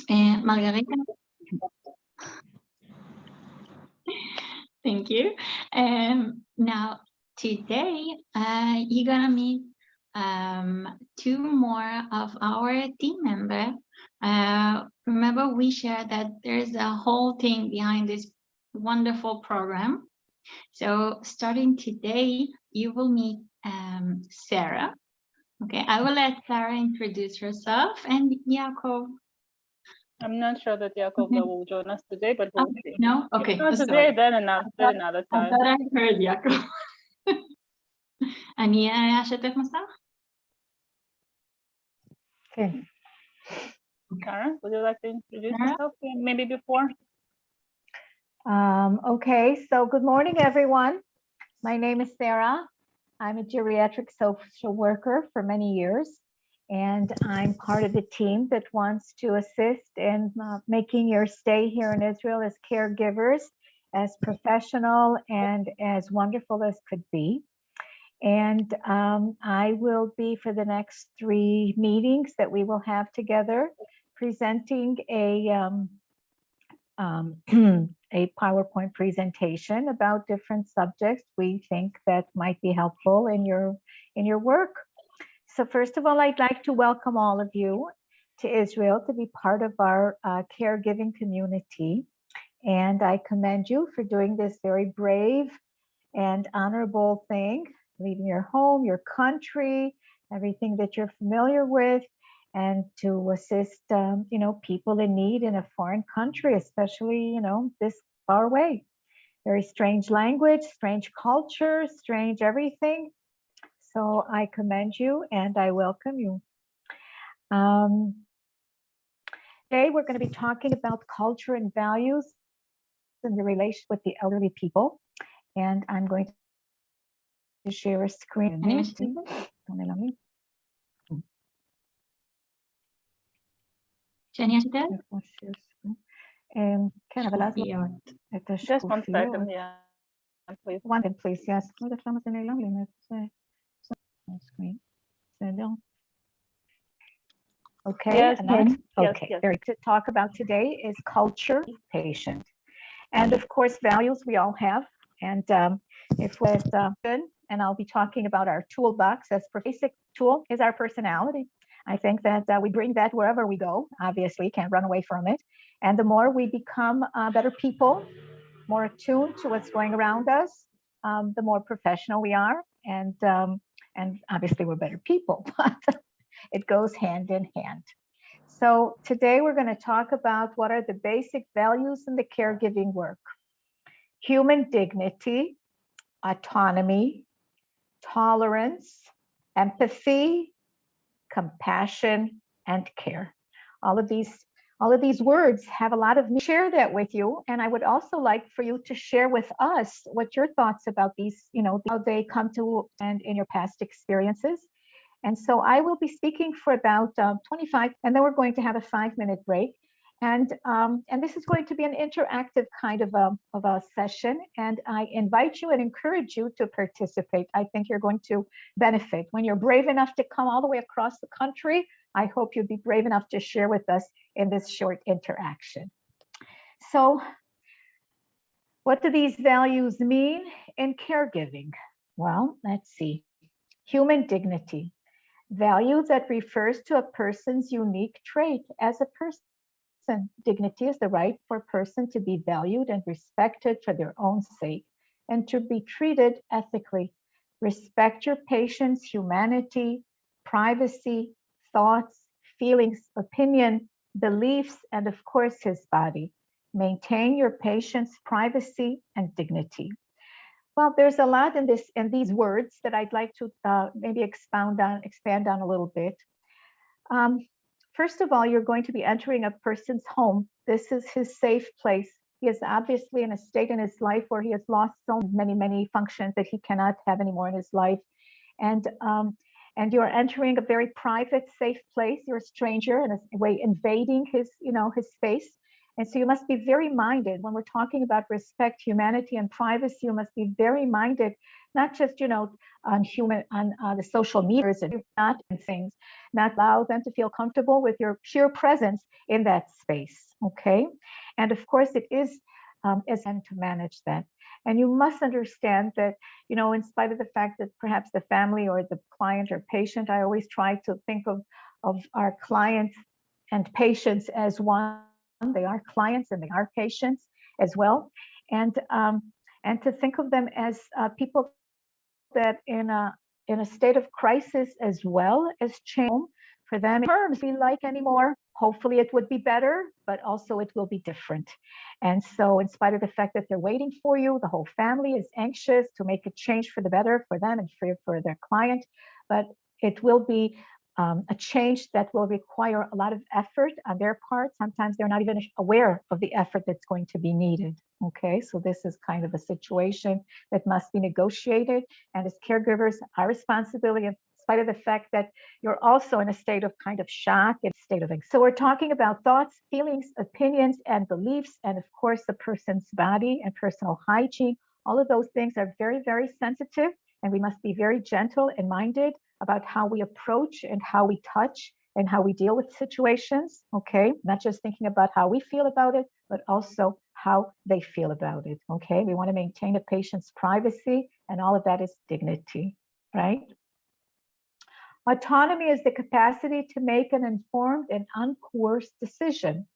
And Margarita. Thank you. Now, today, you're gonna meet two more of our team members. Remember, we shared that there's a whole thing behind this wonderful program. So starting today, you will meet Sarah. Okay, I will let Sarah introduce herself, and Jakob. I'm not sure that Jakob will join us today, but we'll see. No? Okay. If not today, then another time. I thought I heard Jakob. אני אשתף מסך? Okay. Karen, would you like to introduce yourself maybe before? Okay, so good morning, everyone. My name is Sarah. I'm a geriatric social worker for many years, and I'm part of the team that wants to assist in making your stay here in Israel as caregivers as professional and as wonderful as could be. And I will be, for the next 3 meetings that we will have together, presenting a PowerPoint presentation about different subjects we think that might be helpful in your work. So first of all, I'd like to welcome all of you to Israel to be part of our caregiving community. And I commend you for doing this very brave and honorable thing, leaving your home, your country, everything that you're familiar with, and to assist, people in need in a foreign country, especially, this far away. Very strange language, strange culture, strange everything. So I commend you and I welcome you. Today we're going to be talking about culture and values and the relation with the elderly people. And I'm going to share a screen. שאני אשתף? Just 1 second, yeah. Please. One second, please, yes. Screen. Okay, yes, okay. Yes. Very good. To talk about today is culture, patient, and of course values we all have. And if with and I'll be talking about our toolbox. As basic tool is our personality. I think that we bring that wherever we go. Obviously, can't run away from it. And the more we become better people, more attuned to what's going around us, the more professional we are, and obviously we're better people. But it goes hand in hand. So today we're going to talk about what are the basic values in the caregiving work: human dignity, autonomy, tolerance, empathy, compassion, and care. All of these words have a lot of me. Share that with you, and I would also like for you to share with us what your thoughts about these, how they come to and in your past experiences. And so I will be speaking for about 25, and then we're going to have a 5-minute break. And this is going to be an interactive kind of a session, and I invite you and encourage you to participate. I think you're going to benefit. When you're brave enough to come all the way across the country, I hope you'd be brave enough to share with us in this short interaction. So what do these values mean in caregiving? Well, let's see. Human dignity, value that refers to a person's unique trait as a person. Dignity is the right for a person to be valued and respected for their own sake and to be treated ethically. Respect your patient's humanity, privacy, thoughts, feelings, opinion, beliefs, and of course his body. Maintain your patient's privacy and dignity. Well, there's a lot in these words that I'd like to maybe expand on a little bit. First of all, you're going to be entering a person's home. This is his safe place. He is obviously in a state in his life where he has lost so many functions that he cannot have anymore in his life. And you're entering a very private, safe place. You're a stranger in a way invading his space. And so you must be very minded when we're talking about respect, humanity, and privacy. You must be very minded, not just, on the social medias and not in things, not allow them to feel comfortable with your sheer presence in that space. Okay. And of course, it is to manage that. And you must understand that, in spite of the fact that perhaps the family or the client or patient, I always try to think of our clients and patients as one. They are clients and they are patients as well. And to think of them as people that in a state of crisis as well as change for them in terms be like anymore. Hopefully it would be better, but also it will be different. And so in spite of the fact that they're waiting for you, the whole family is anxious to make a change for the better for them and for their client, but it will be a change that will require a lot of effort on their part. Sometimes they're not even aware of the effort that's going to be needed. Okay, so this is kind of a situation that must be negotiated. And as caregivers, our responsibility, in spite of the fact that you're also in a state of kind of shock and state of anxiety. So we're talking about thoughts, feelings, opinions, and beliefs, and of course, the person's body and personal hygiene. All of those things are very, very sensitive, and we must be very gentle and minded about how we approach and how we touch and how we deal with situations, okay? Not just thinking about how we feel about it, but also how they feel about it, okay? We want to maintain a patient's privacy, and all of that is dignity, right? Autonomy is the capacity to make an informed and uncoerced decision,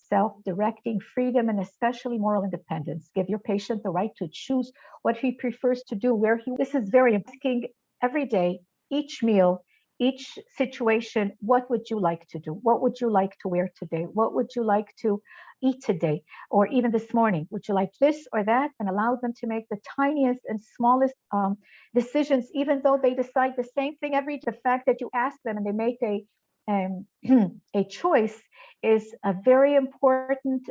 self-directing freedom, and especially moral independence. Give your patient the right to choose what he prefers to do, this is very important. Every day, each meal, each situation, what would you like to do? What would you like to wear today? What would you like to eat today? Or even this morning, would you like this or that? And allow them to make the tiniest and smallest decisions, even though they decide the same thing every day. The fact that you ask them and they make a choice is a very important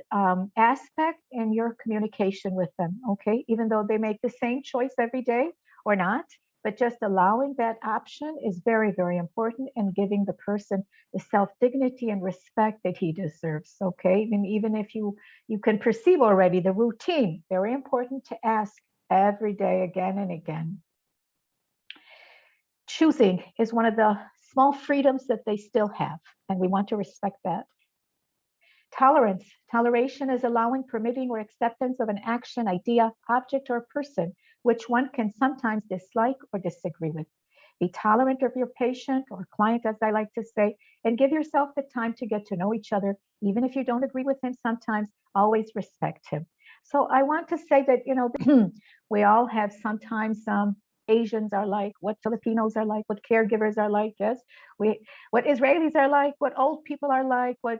aspect in your communication with them, okay? Even though they make the same choice every day or not, but just allowing that option is very, very important, and giving the person the self-dignity and respect that he deserves, okay? And even if you can perceive already the routine, very important to ask every day, again and again. Choosing is one of the small freedoms that they still have, and we want to respect that. Tolerance. Toleration is allowing, permitting, or acceptance of an action, idea, object, or person which one can sometimes dislike or disagree with. Be tolerant of your patient or client, as I like to say, and give yourself the time to get to know each other. Even if you don't agree with him sometimes, always respect him. So I want to say that, we all have sometimes Asians are like, what Filipinos are like, what caregivers are like, yes, what Israelis are like, what old people are like, what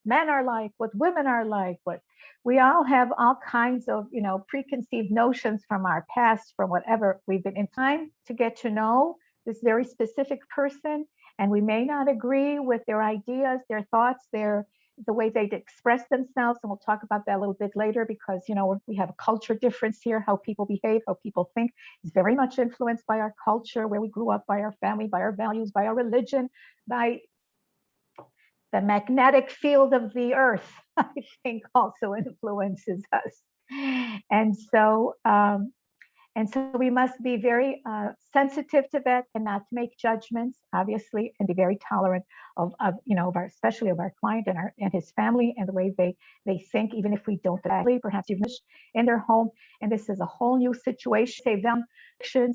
men are like, what women are like, what we all have all kinds of preconceived notions from our past, from whatever we've been in. Time to get to know this very specific person, and we may not agree with their ideas, their thoughts, the way they express themselves, and we'll talk about that a little bit later, because we have a culture difference here. How people behave, how people think is very much influenced by our culture, where we grew up, by our family, by our values, by our religion, by the magnetic field of the earth. I think also influences us. And so we must be very sensitive to that, and not to make judgments, obviously, and be very tolerant of especially of our client and his family, and the way they think, even if we don't agree. Perhaps you've in their home, and this is a whole new situation. Save them,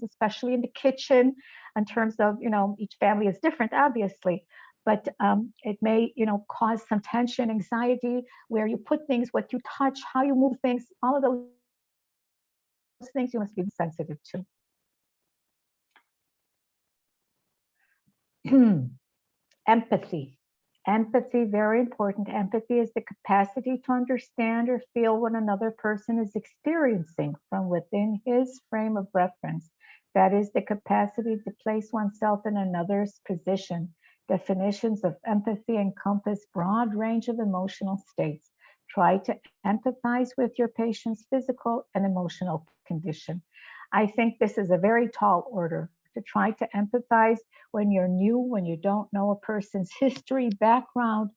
especially in the kitchen, in terms of each family is different, obviously. But it may, cause some tension, anxiety, where you put things, what you touch, how you move things, all of those things you must be sensitive to. Empathy. Empathy, very important. Empathy is the capacity to understand or feel what another person is experiencing from within his frame of reference. That is the capacity to place oneself in another's position. Definitions of empathy encompass broad range of emotional states. Try to empathize with your patient's physical and emotional condition. I think this is a very tall order, to try to empathize when you're new, when you don't know a person's history, background.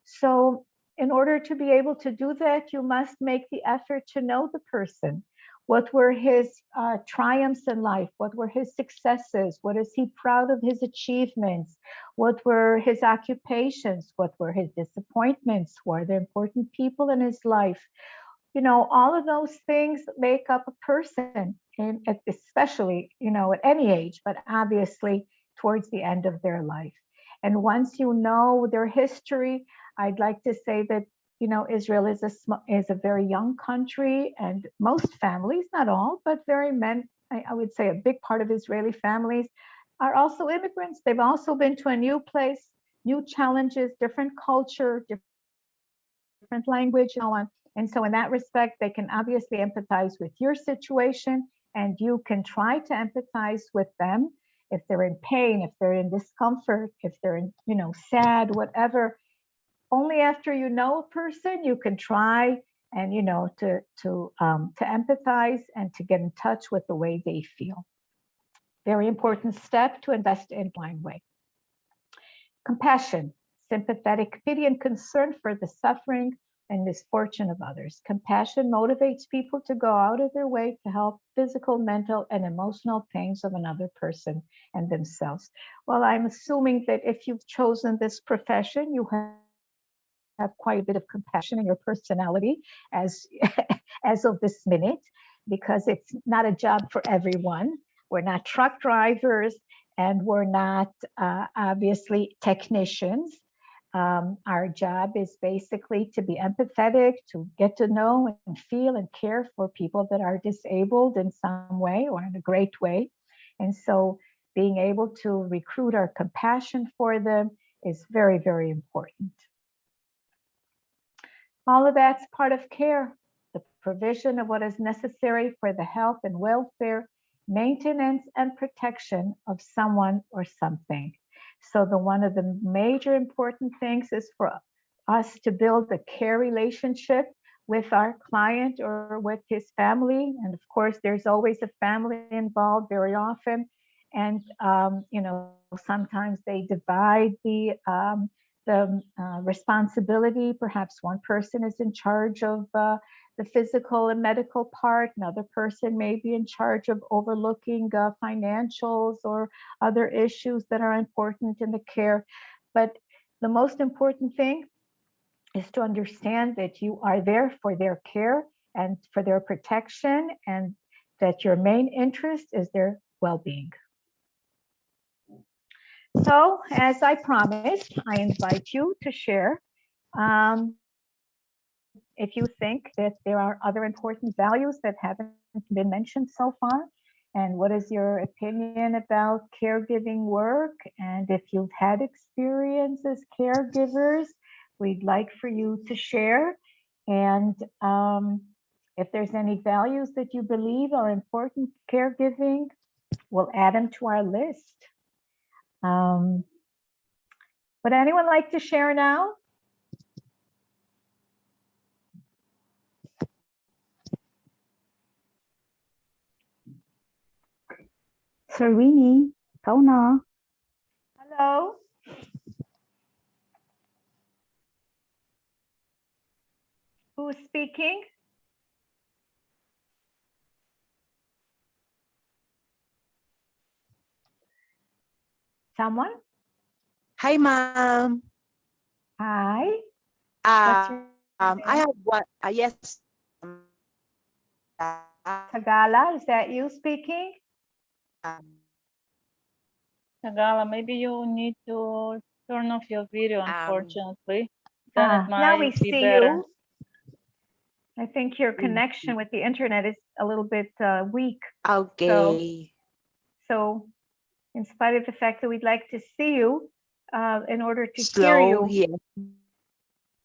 So in order to be able to do that, you must make the effort to know the person. What were his triumphs in life? What were his successes? What is he proud of his achievements? What were his occupations? What were his disappointments? Were there important people in his life? You know, all of those things make up a person, and especially, you know, at any age, but obviously towards the end of their life. And once you know their history, I'd like to say that, you know, Israel is a very young country, and most families, not all, but I would say a big part of Israeli families are also immigrants. They've also been to a new place, new challenges, different culture, different language, and so on. And so in that respect, they can obviously empathize with your situation, and you can try to empathize with them if they're in pain, if they're in discomfort, if they're in, you know, sad, whatever. Only after you know a person, you can try and, you know, to empathize and to get in touch with the way they feel. Very important step to invest in a blind way. Compassion, sympathetic pity and concern for the suffering and misfortune of others. Compassion motivates people to go out of their way to help physical, mental, and emotional pains of another person and themselves. Well, I'm assuming that if you've chosen this profession, you have quite a bit of compassion in your personality as of this minute, because it's not a job for everyone. We're not truck drivers, and we're not obviously technicians. Our job is basically to be empathetic, to get to know and feel and care for people that are disabled in some way or in a great way. And so being able to recruit our compassion for them is very, very important. All of that's part of care, the provision of what is necessary for the health and welfare, maintenance and protection of someone or something. So one of the major important things is for us to build a care relationship with our client or with his family. And of course, there's always a family involved very often. And, you know, sometimes they divide the responsibility. Perhaps one person is in charge of the physical and medical part. Another person may be in charge of overlooking financials or other issues that are important in the care. But the most important thing is to understand that you are there for their care and for their protection, and that your main interest is their well-being. So, as I promised, I invite you to share if you think that there are other important values that haven't been mentioned so far, and what is your opinion about caregiving work, and if you've had experience as caregivers, we'd like for you to share. And if there's any values that you believe are important caregiving, we'll add them to our list. Would anyone like to share now? Serini, Tona. Hello? Who's speaking? Someone? Hi, ma'am. Hi. What's your I name? have one. Yes. Tagala, is that you speaking? Tagala, maybe you need to turn off your video, unfortunately. Then it Now we might be see better. you. I think your connection with the internet is a little bit weak. Okay. So in spite of the fact that we'd like to see you, in order to Slow, hear you, yes.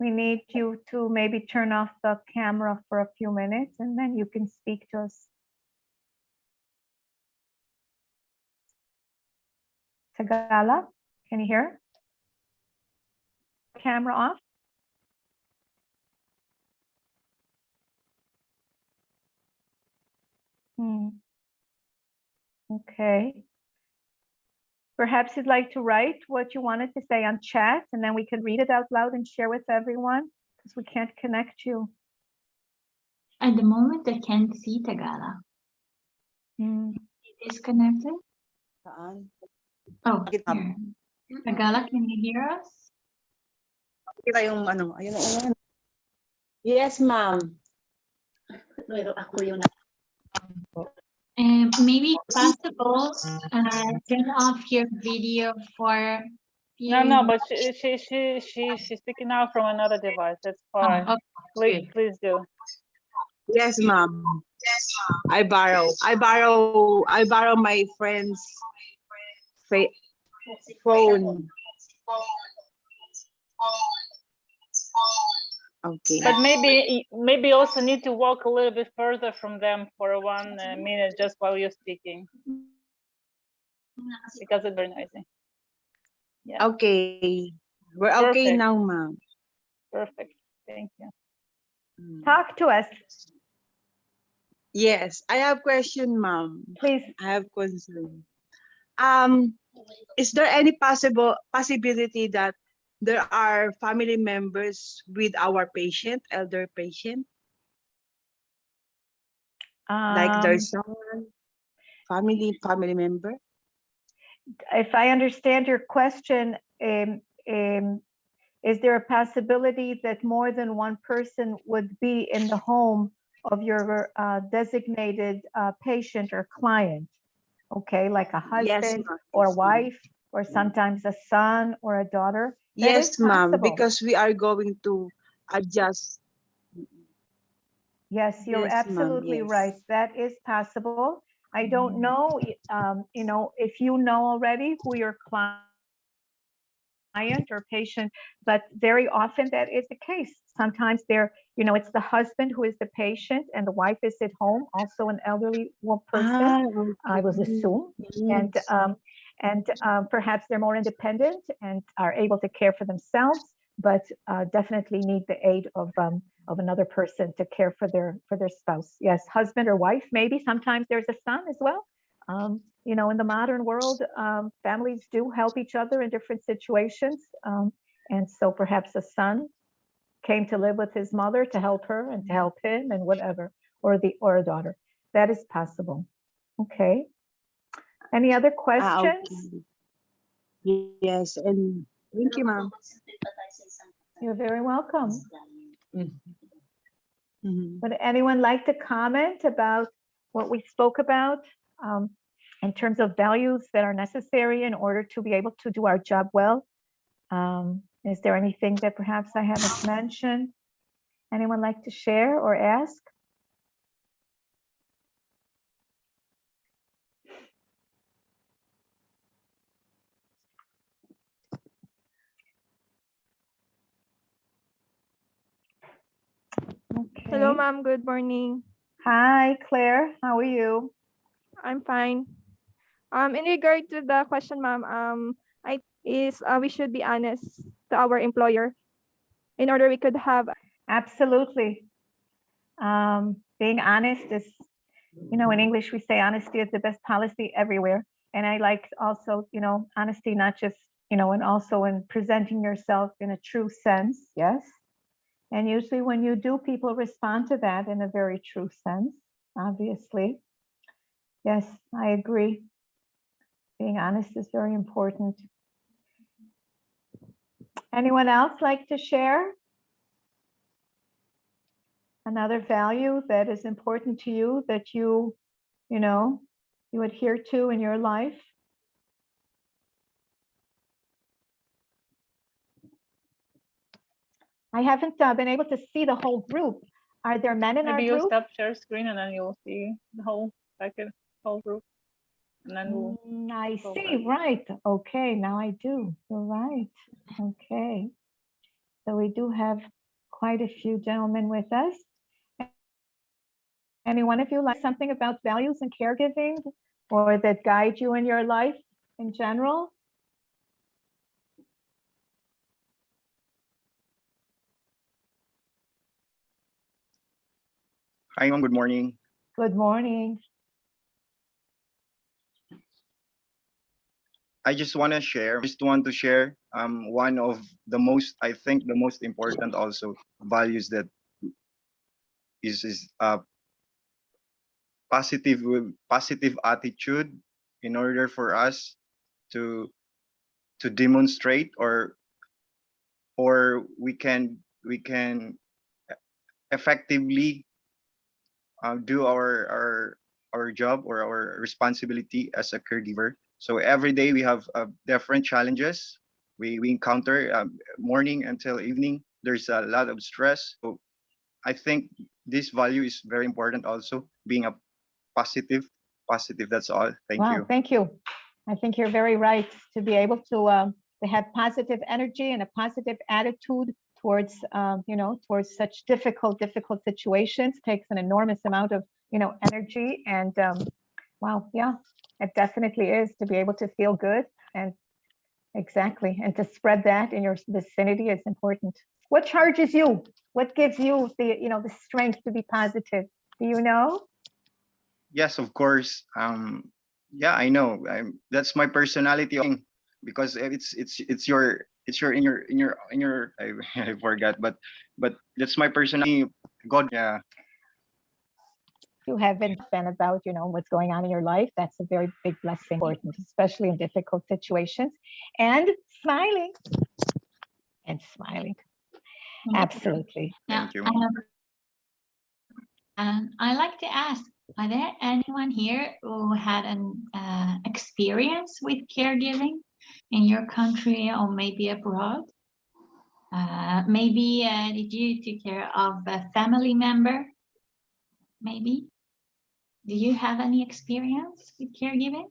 we need you to maybe turn off the camera for a few minutes, and then you can speak to us. Tagala, can you hear? Camera off? Okay. Perhaps you'd like to write what you wanted to say on chat, and then we can read it out loud and share with everyone. because we can't connect you. At the moment, I can't see Tagala. Hmm. Disconnected? Saan? Oh, Bakit, ma'am? here. Tagala, can you hear us? Kita yung ano, ayun, ayun. Yes, ma'am. Maybe possible, turn off your video for No, few. no, but she's speaking out from another device. That's fine. Oh, okay. Please do. Yes, ma'am. I borrow my friend's phone. Okay. But maybe also need to walk a little bit further from them for 1 minute just while you're speaking, because it's very noisy. Yeah. Okay. We're okay Perfect. now, ma'am. Perfect. Thank you. Talk to us, Yes, I have question, ma'am. please. I have concern. Is there any possibility that there are family members with our patient, elder patient? Like there's someone, family member? If I understand your question, is there a possibility that more than one person would be in the home of your designated patient or client? Okay, like a husband ma'am. or a Yes, ma'am. wife, or sometimes a son or a daughter. That Yes, is ma'am, possible. because we are going to adjust. Yes, you're Yes, ma'am, absolutely yes. right. That is possible. I don't know, if you know already who your client or patient, but very often that is the case. Sometimes it's the husband who is the patient and the wife is at home, also an elderly person, I would assume. And perhaps they're more independent and are able to care for themselves, but definitely need the aid of another person to care for their spouse. Yes, husband or wife, maybe sometimes there's a son as well. In the modern world, families do help each other in different situations. And so perhaps a son came to live with his mother to help her and to help him and whatever, or a daughter. That is possible. Okay. Any other questions? Okay. Yes, and thank you, ma'am. You're very welcome. Mhm. Would anyone like to comment about what we spoke about in terms of values that are necessary in order to be able to do our job well? Is there anything that perhaps I haven't mentioned? Anyone like to share or ask? Okay. Hello, ma'am. Good morning. Hi, Claire. How are you? I'm fine. In regard to the question, ma'am, we should be honest to our employer in order we could have. Absolutely. Being honest is, in English we say honesty is the best policy everywhere. And I like also, honesty, not just, and also in presenting yourself in a true sense. Yes. And usually when you do, people respond to that in a very true sense, obviously. Yes, I agree. Being honest is very important. Anyone else like to share? Another value that is important to you that you adhere to in your life? I haven't been able to see the whole group. Are there men in our Maybe you group? stop share screen and then you'll see the whole group, and then we'll. I go see, back. right. Okay, now I do. You're right. Okay. So we do have quite a few gentlemen with us. Any one of you like something about values and caregiving, or that guide you in your life in general? Hi, ma'am. Good morning. Good morning. I just want to share. One of the most, I think, the most important also values that is positive attitude in order for us to demonstrate, or we can effectively do our job or our responsibility as a caregiver. So every day we have different challenges we encounter, morning until evening. There's a lot of stress. So I think this value is very important also, being a positive. That's all. Thank Wow, you. thank you. I think you're very right to be able to have positive energy and a positive attitude towards, towards such difficult situations. Takes an enormous amount of, energy. And wow, yeah, it definitely is to be able to feel good. And exactly. And to spread that in your vicinity is important. What charges you? What gives you the strength to be positive? Do you know? Yes, of course. Yeah, I know. That's my personality, because it's your in your I forgot, but that's my personality. God, yeah. You have been about, what's going on in your life. That's a very big blessing, important, especially in difficult situations. And smiling. And smiling. Absolutely. Now, Thank you. and I like to ask, are there anyone here who had an experience with caregiving in your country or maybe abroad? Maybe did you take care of a family member? Maybe. Do you have any experience with caregiving?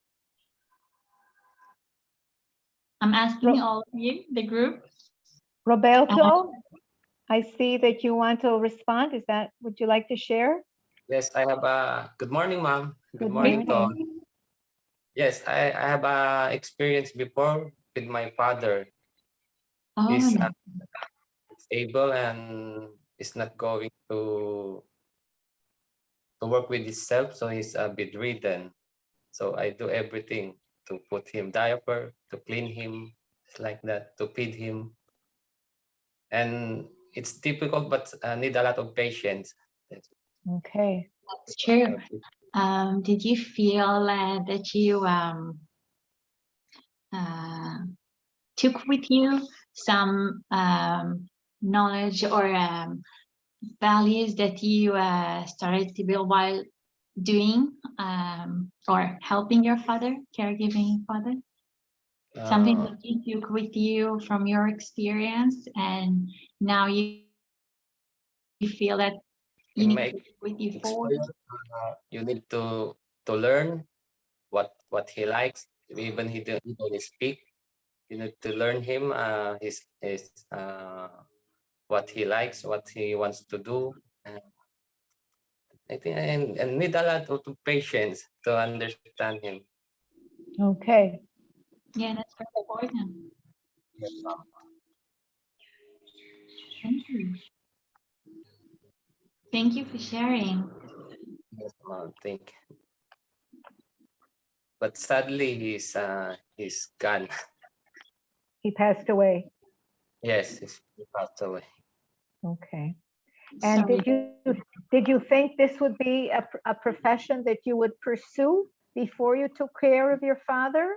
I'm asking all of you, the group. Roberto, I see that you want to respond. Would you like to share? Yes, I have a good morning, ma'am. Good morning. To all. Yes, I have a experience before with my father. Oh, He's no. able and is not going to work with himself, so he's bedridden. So I do everything to put him diaper, to clean him, just like that, to feed him. And it's difficult, but need a lot of patience. Okay. That's true. Did you feel that you took with you some knowledge or values that you started to build while doing or helping your father, caregiving father? Something that you took with you from your experience, and now you feel that you need to take with you forward? You need to learn what he likes, even he don't speak. You need to learn him his what he likes, what he wants to do. I think and need a lot of patience to understand him. Okay. Yeah, that's very important. Thank you. Thank you for sharing. Yes, thank. But sadly, he's gone. He passed away. Yes, he passed away. Okay. And Sorry. did you think this would be a profession that you would pursue before you took care of your father?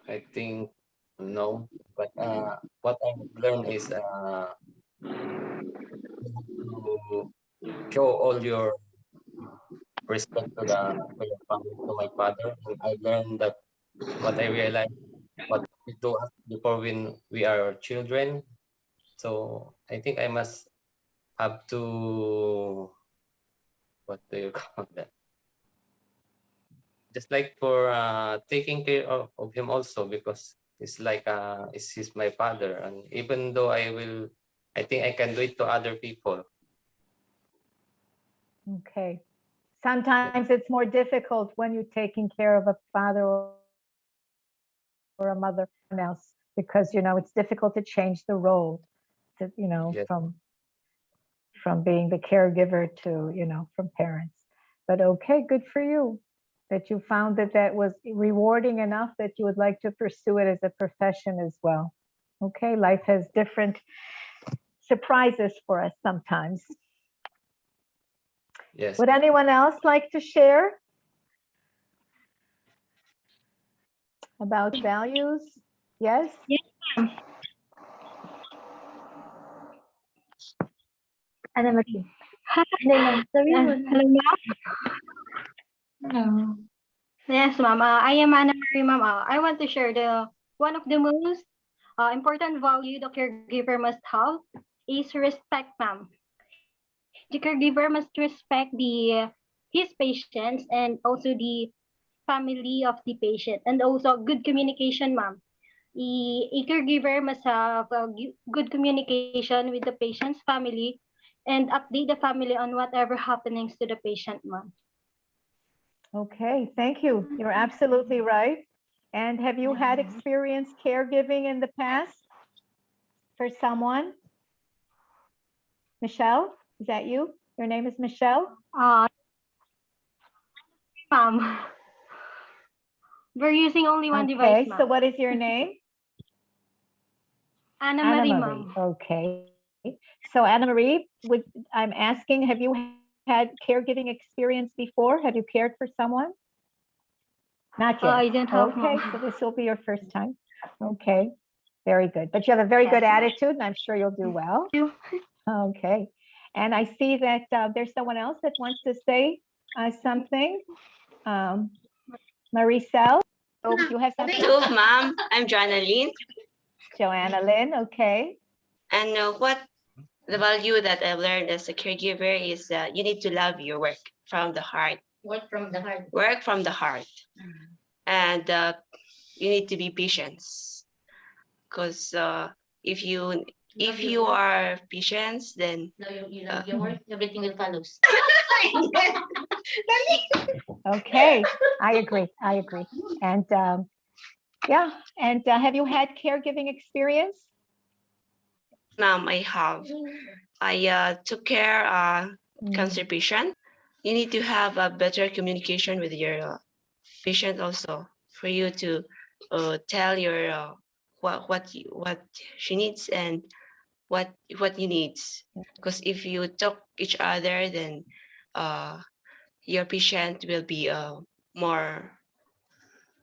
I think no, but what I learned is to show all your respect to your family, to my father. And I learned that what I realized, what we do before when we are children. So I think I must have to, what do you call that? Just like for taking care of him also, because it's like he's my father. And even though I think I can do it to other people. Okay. Sometimes it's more difficult when you're taking care of a father or a mother else, because it's difficult to change the role to, Yes. from being the caregiver to, from parents. But okay, good for you. that you found that that was rewarding enough that you would like to pursue it as a profession as well. Okay, life has different surprises for us sometimes. Yes. Would anyone else like to share about values? Yes? Ana Marie. Hi. Hello, ma'am. No. Yes, ma'am. I am Ana Marie, ma'am. I want to share one of the most important value the caregiver must have is respect, ma'am. The caregiver must respect his patients and also the family of the patient, and also good communication, ma'am. A caregiver must have good communication with the patient's family and update the family on whatever happenings to the patient, ma'am. Okay, thank you. You're absolutely right. And have you had experience caregiving in the past for someone? Michelle, is that you? Your name is Michelle? Ma'am, we're using only one device, Okay, ma'am. so what is your name? Anna Anna Marie, Marie. ma'am. Okay. So Anna Marie, I'm asking, have you had caregiving experience before? Have you cared for someone? Not yet. I don't have, Okay, ma'am. so this will be your first time. Okay, very good. But you have a very good attitude, and I'm sure you'll do well. Thank you. Okay, and I see that there's someone else that wants to say something. Maricel, so you have something? Hello, ma'am. I'm Joanna Lynn. Joanna Lynn, okay. And what the value that I've learned as a caregiver is you need to love your work from the heart. Work from the heart. Work from the heart. And you need to be patient. Because if you are patient, then Now you love your work, everything will follow. Okay, I agree. I agree. And yeah, and have you had caregiving experience? ma'am, I have. I took care cancer patient. You need to have a better communication with your patient also for you to tell your what she needs and what you needs. Because if you talk each other, then your patient will be more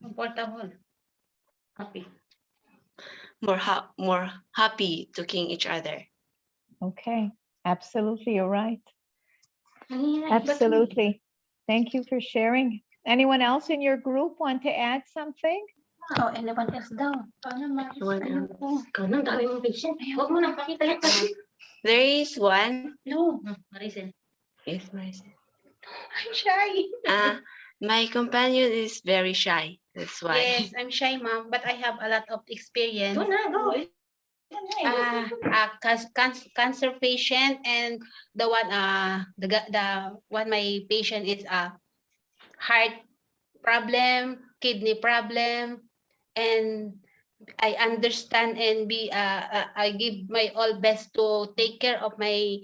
Comfortable. Happy. more happy talking each other. Okay, absolutely, you're right. Absolutely. Absolutely. Thank you for sharing. Anyone else in your group want to add something? Oh, anyone else daw? Kanang dami mong patient. Huwag mo nang pakita yan kasi. There is one. No. Maricel. Yes, Maricel. I'm shy. My companion is very shy. That's why. Yes, I'm shy, ma'am, but I have a lot of experience. Go na, go. Cancer patient, and the one my patient is heart problem, kidney problem, and I understand and I give my all best to take care of my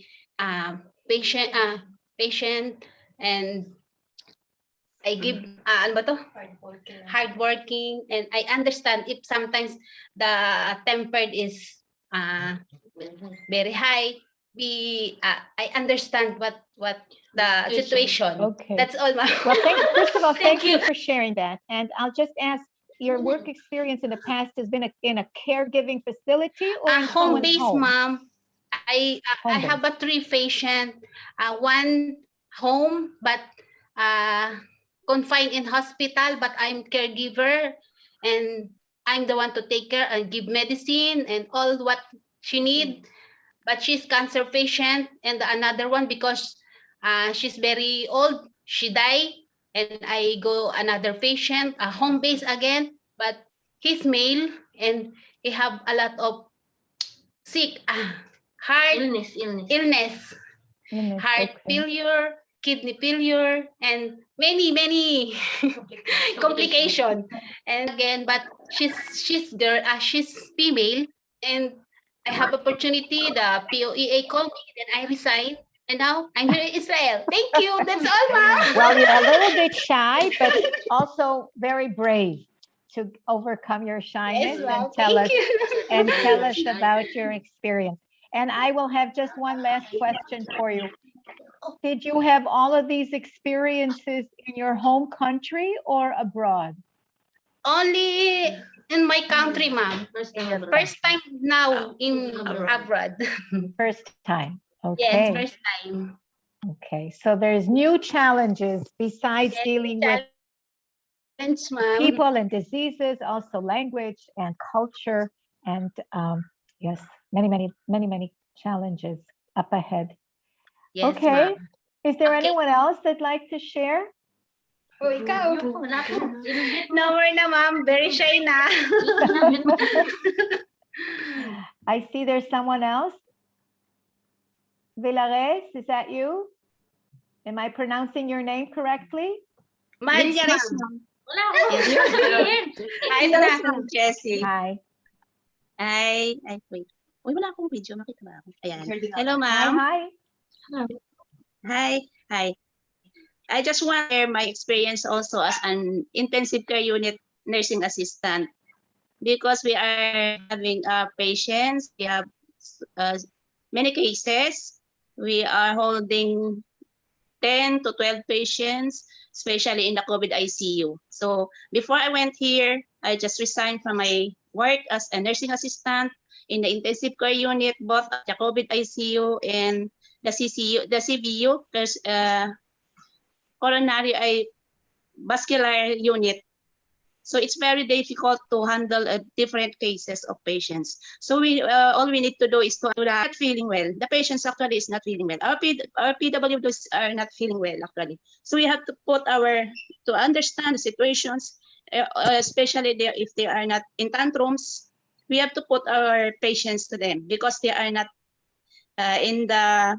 patient, and I give ano ba to? Hardworking, and I understand if sometimes the tempered is very high. I understand what the situation. Okay. That's all, ma'am. Well, first of all, thank you for sharing that. And I'll just ask, your work experience in the past has been in a caregiving facility or in Home someone's base, home? ma'am. I have a 3 patient, one home, but confined in hospital, but I'm caregiver, and I'm the one to take care and give medicine and all what she need. But she's cancer patient, and another one because she's very old, she died, and I go another patient, a home base again, but he's male and he have a lot of sick, heart illness, heart failure, kidney failure, and many complication. And again, but she's female, and I have opportunity. The POEA called me, then I resign, And now I'm here in Israel. Thank you. That's all, ma'am. Well, you're a little bit shy, but also very brave to overcome your shyness Yes, ma'am. and tell us Thank you. and tell us about your experience. And I will have just one last question for you. Did you have all of these experiences in your home country or abroad? Only in my country, ma'am. First time now in abroad. First time. Yes, Okay. first time. Okay. So there's new challenges besides Yes, dealing with challenge, ma'am. people and diseases, also language and culture, and yes, many challenges up ahead. Yes, Okay. ma'am. Is there Okay. anyone else that'd like to share? Oh, ikaw. No more na, ma'am. Very shy na. I see there's someone else. Villares, is that you? Am I pronouncing your name correctly? Mads, Yes, ma'am. Wala ako. Ay, Hello, na. Ma'am Jessie. Hi. Ay, wait. Uy, wala akong video. Makita ba ako? Ayan. Hello, Hi, ma'am. hi. Hi. I just want to share my experience also as an intensive care unit nursing assistant because we are having patients. We have many cases. We are holding 10 to 12 patients, especially in the COVID ICU. So before I went here, I just resigned from my work as a nursing assistant in the intensive care unit, both at the COVID ICU and the CVU, because coronary vascular unit. So it's very difficult to handle different cases of patients. So we all we need to do is to not feeling well. The patients actually is not feeling well. Our PWDs are not feeling well actually. So we have to put to understand the situations, especially if they are not in tantrums. We have to put our patients to them because they are not in the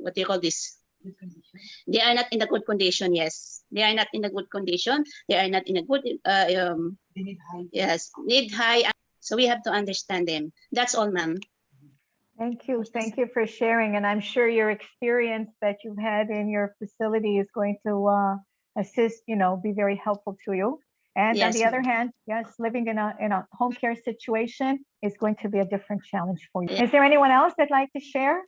what do you call this? They are not in a good condition. Yes, they are not in a good condition. They are not in a good. Yes, need high. So we have to understand them. That's all, ma'am. Thank you. Thank you for sharing. And I'm sure your experience that you've had in your facility is going to assist, be very helpful to you. And on Yes, the other ma'am. hand, yes, living in a home care situation is going to be a different challenge for you. Is there anyone else that'd like to share?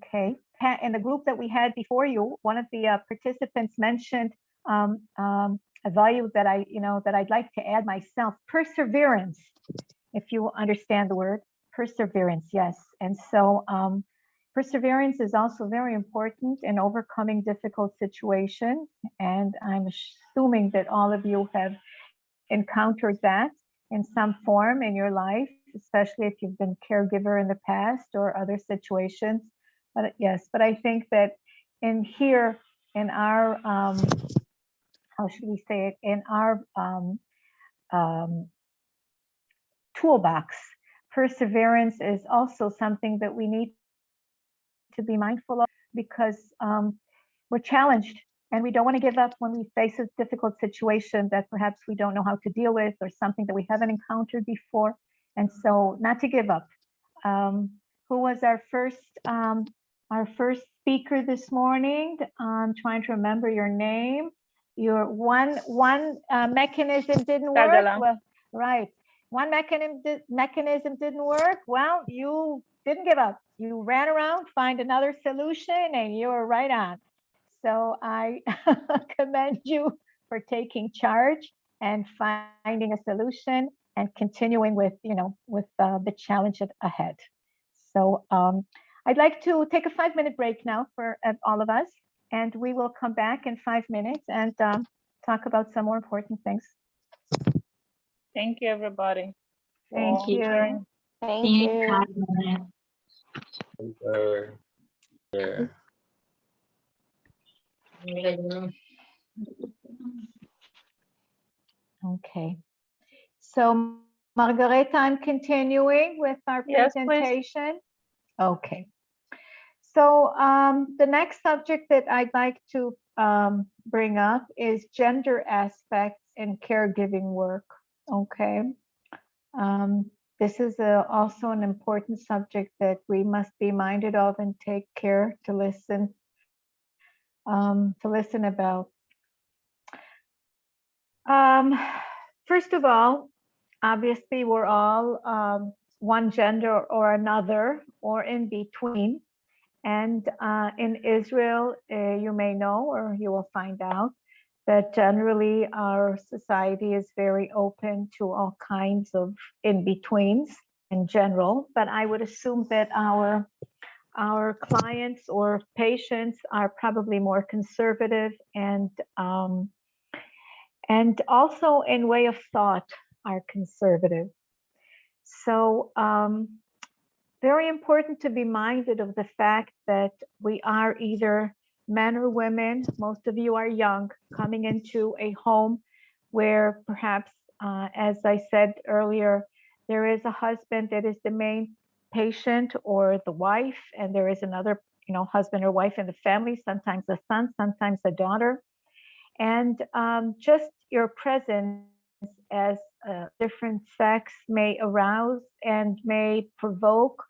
Okay. In the group that we had before you, one of the participants mentioned a value that I'd like to add myself: perseverance. If you understand the word perseverance, yes. And so perseverance is also very important in overcoming difficult situations. And I'm assuming that all of you have encountered that in some form in your life, especially if you've been caregiver in the past or other situations. But yes, but I think that in our, how should we say it, in our toolbox, perseverance is also something that we need to be mindful of because we're challenged and we don't want to give up when we face a difficult situation that perhaps we don't know how to deal with or something that we haven't encountered before. And so not to give up. Who was our first speaker this morning? I'm trying to remember your name. Your one mechanism didn't work. Well, right. One mechanism didn't work. Well, you didn't give up. You ran around, find another solution, and you were right on. So I commend you for taking charge and finding a solution and continuing with the challenge ahead. So I'd like to take a 5-minute break now for all of us, and we will come back in 5 minutes and talk about some more important things. Thank you, everybody. Thank you. Thank you. Yeah. Okay. So Margareta, I'm continuing with our presentation. Okay. So the next subject that I'd like to bring up is gender aspects in caregiving work. Okay. this is also an important subject that we must be minded of and take care to listen about. First of all, obviously we're all one gender or another or in between. And in Israel, you may know, or you will find out, that generally our society is very open to all kinds of in-betweens in general. But I would assume that our clients or patients are probably more conservative and also in way of thought are conservative. So very important to be minded of the fact that we are either men or women. Most of you are young, coming into a home where perhaps, as I said earlier, there is a husband that is the main patient or the wife, and there is another, husband or wife in the family, sometimes a son, sometimes a daughter. And just your presence as a different sex may arouse and may provoke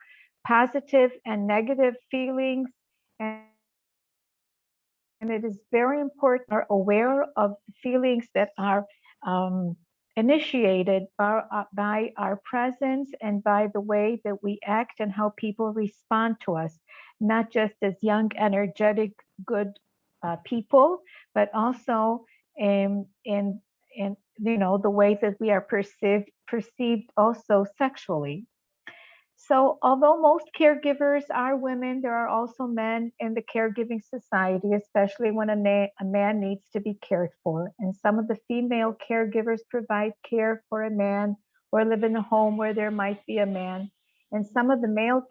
positive and negative feelings. And it is very important to be aware of the feelings that are initiated by our presence and by the way that we act and how people respond to us, not just as young, energetic, good people, but also in the way that we are perceived also sexually. So although most caregivers are women, there are also men in the caregiving society, especially when a man needs to be cared for. And some of the female caregivers provide care for a man or live in a home where there might be a man. And some of the male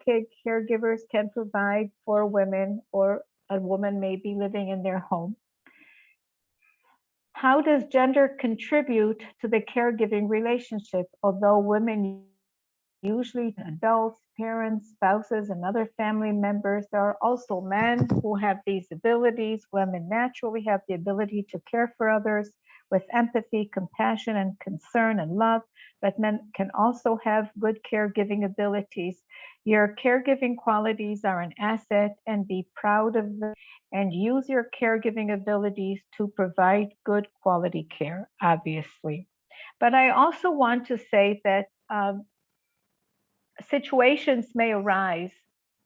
caregivers can provide for women, or a woman may be living in their home. How does gender contribute to the caregiving relationship? Although women usually adults, parents, spouses, and other family members, there are also men who have these abilities. Women naturally have the ability to care for others with empathy, compassion, and concern and love, but men can also have good caregiving abilities. Your caregiving qualities are an asset, and be proud of them and use your caregiving abilities to provide good quality care, obviously. But I also want to say that situations may arise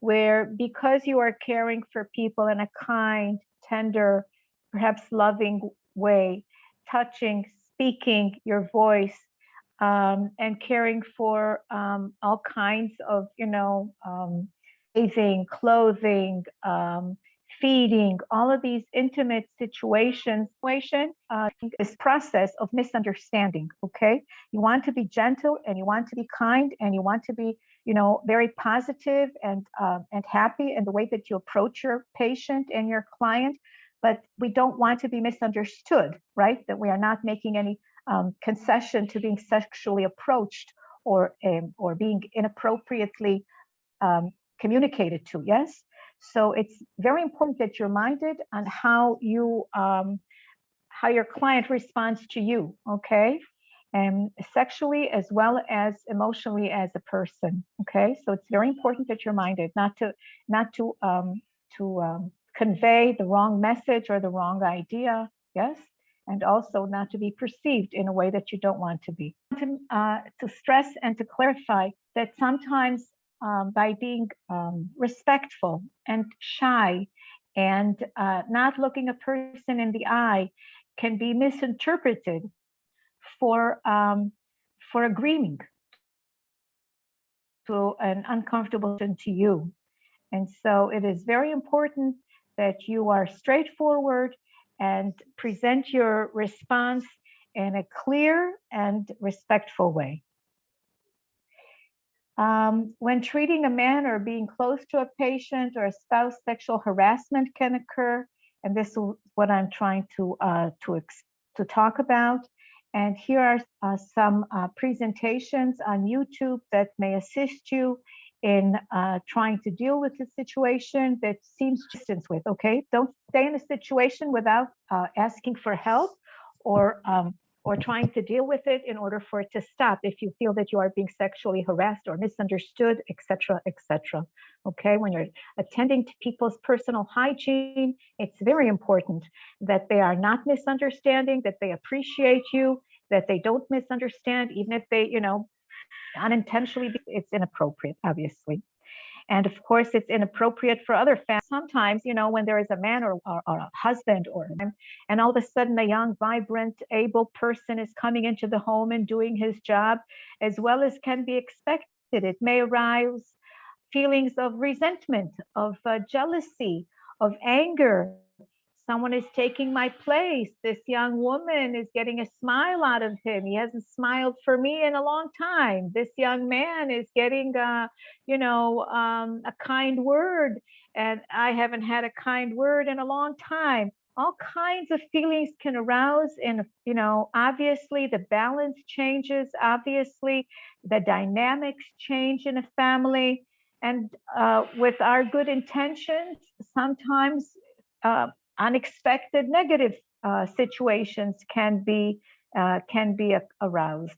where, because you are caring for people in a kind, tender, perhaps loving way, touching, speaking your voice, and caring for all kinds of, bathing, clothing, feeding, all of these intimate situations, this process of misunderstanding, okay? You want to be gentle and you want to be kind and you want to be, very positive and happy in the way that you approach your patient and your client, but we don't want to be misunderstood, right? That we are not making any concession to being sexually approached or being inappropriately communicated to, yes? So it's very important that you're minded on how your client responds to you, okay? And sexually as well as emotionally as a person, okay? So it's very important that you're minded, not to convey the wrong message or the wrong idea, yes? And also not to be perceived in a way that you don't want to be. To stress and to clarify that sometimes by being respectful and shy and not looking a person in the eye can be misinterpreted for agreeing to an uncomfortable situation to you. And so it is very important that you are straightforward and present your response in a clear and respectful way. When treating a man or being close to a patient or a spouse, sexual harassment can occur, and this is what I'm trying to talk about. And here are some presentations on YouTube that may assist you in trying to deal with the situation that seems distance with. Okay, don't stay in a situation without asking for help or or trying to deal with it in order for it to stop if you feel that you are being sexually harassed or misunderstood, etc., etc. Okay, when you're attending to people's personal hygiene, it's very important that they are not misunderstanding, that they appreciate you, that they don't misunderstand, even if they, unintentionally, it's inappropriate, obviously. And of course, it's inappropriate for other families. Sometimes, when there is a man or a husband and all of a sudden a young, vibrant, able person is coming into the home and doing his job as well as can be expected, it may arouse feelings of resentment, of jealousy, of anger. Someone is taking my place. This young woman is getting a smile out of him. He hasn't smiled for me in a long time. This young man is getting, a kind word, and I haven't had a kind word in a long time. All kinds of feelings can arouse, and obviously the balance changes. Obviously, the dynamics change in a family, and with our good intentions, sometimes unexpected negative situations can be aroused.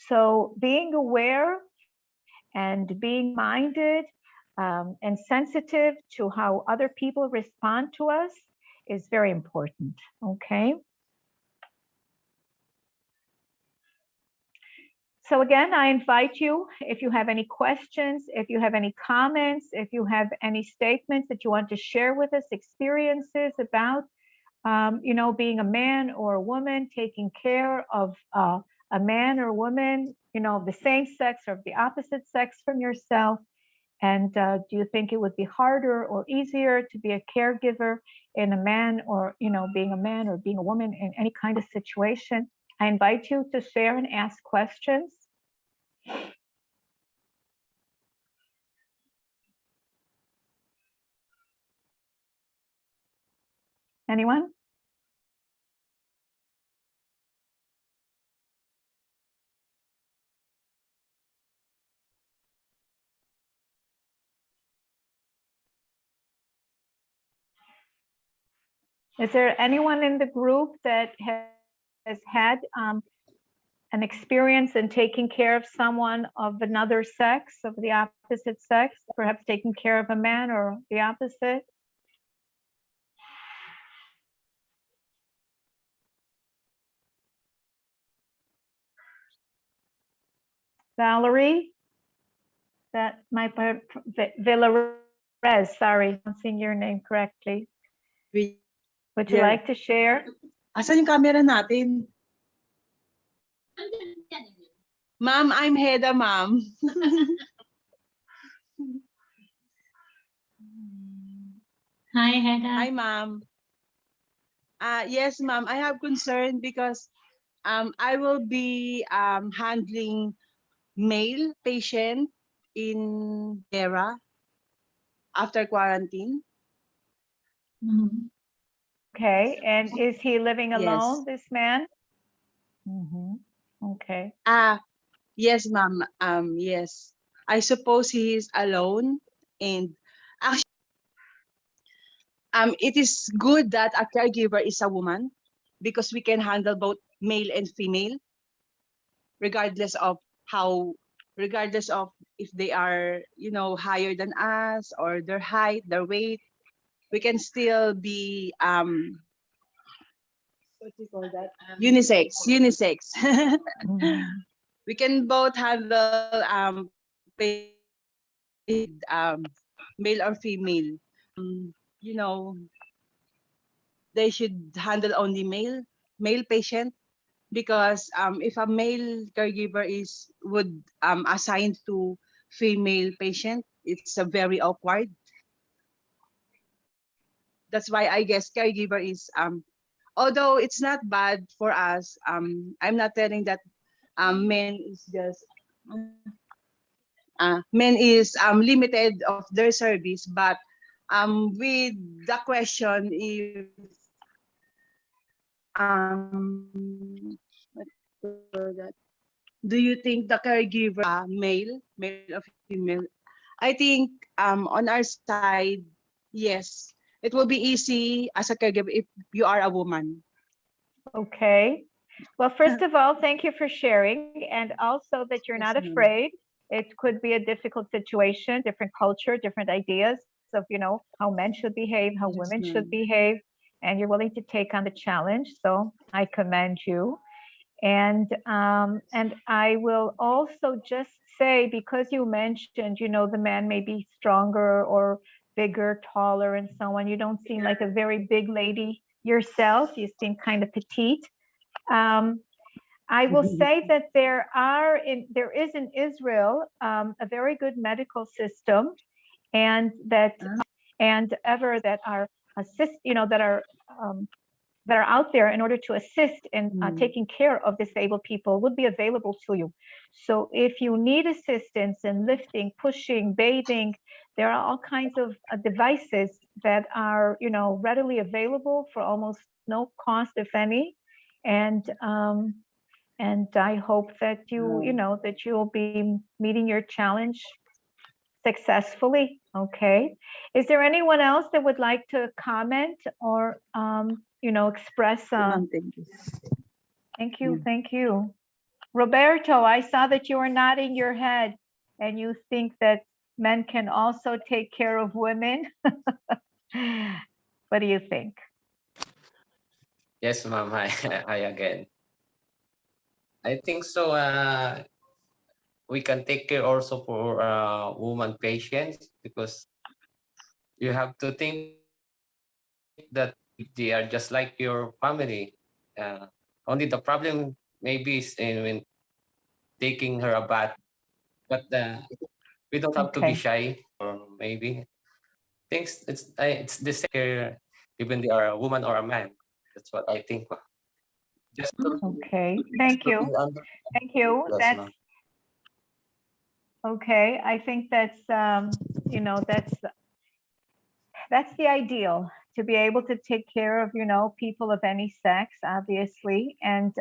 So being aware and being minded and sensitive to how other people respond to us is very important. Okay. So again, I invite you, if you have any questions, if you have any comments, if you have any statements that you want to share with us, experiences about, being a man or a woman, taking care of a man or a woman, of the same sex or of the opposite sex from yourself. And do you think it would be harder or easier to be a caregiver in a man or, being a man or being a woman in any kind of situation? I invite you to share and ask questions. Anyone? Is there anyone in the group that has had an experience in taking care of someone of another sex, of the opposite sex, perhaps taking care of a man or the opposite? Valerie? That my Villarez, sorry, I'm saying your name correctly. Would you like to share? Asan yung camera natin? Ma'am, I'm Heda, ma'am. Hi, Heda. Hi, ma'am. Yes, ma'am. I have concern because I will be handling male patient in ERA after quarantine. Mhm. Okay, and is he living Yes. alone, this man? Okay. Yes, ma'am. Yes. I suppose he is alone, and actually, it is good that a caregiver is a woman because we can handle both male and female, regardless of if they are, higher than us or their height, their weight. We can still be what do you call that? Unisex. We can both handle male or female. You know, they should handle only male patient because if a male caregiver would assign to female patient, it's a very awkward. That's why I guess caregiver is although it's not bad for us, I'm not telling that men is just men is limited of their service, but with the question if do you think the caregiver male or female? I think on our side, yes, it will be easy as a caregiver if you are a woman. Okay. Well, first of all, thank you for sharing, and also that you're Yes, not ma'am. afraid. It could be a difficult situation, different culture, different ideas of, how men should behave, how Yes, women should ma'am. behave, and you're willing to take on the challenge. So I commend you. And I will also just say, because you mentioned, the man may be stronger or bigger, taller, and so on. You don't seem like a very big lady yourself. You seem kind of petite. I will say that there is in Israel a very good medical system, and that that are that are out there in order to assist in taking care of disabled people would be available to you. So if you need assistance in lifting, pushing, bathing, there are all kinds of devices that are, readily available for almost no cost, if any. And I hope that that you'll be meeting your challenge successfully. Okay. Is there anyone else that would like to comment or express? Ma'am, thank you. Thank you. Thank you. Roberto, I saw that you were nodding your head and you think that men can also take care of women. What do you think? Yes, ma'am. Hi, hi again. I think so. We can take care also for woman patients, because you have to think that they are just like your family. Only the problem maybe is in taking her a bath, but we don't have to be Okay. shy, or maybe things it's the same care, even they are a woman or a man. That's what I think. Just to, Okay. just Thank to you. be under. Thank you. Yes, ma'am. Okay. I think that's that's the ideal, to be able to take care of people of any sex, obviously. And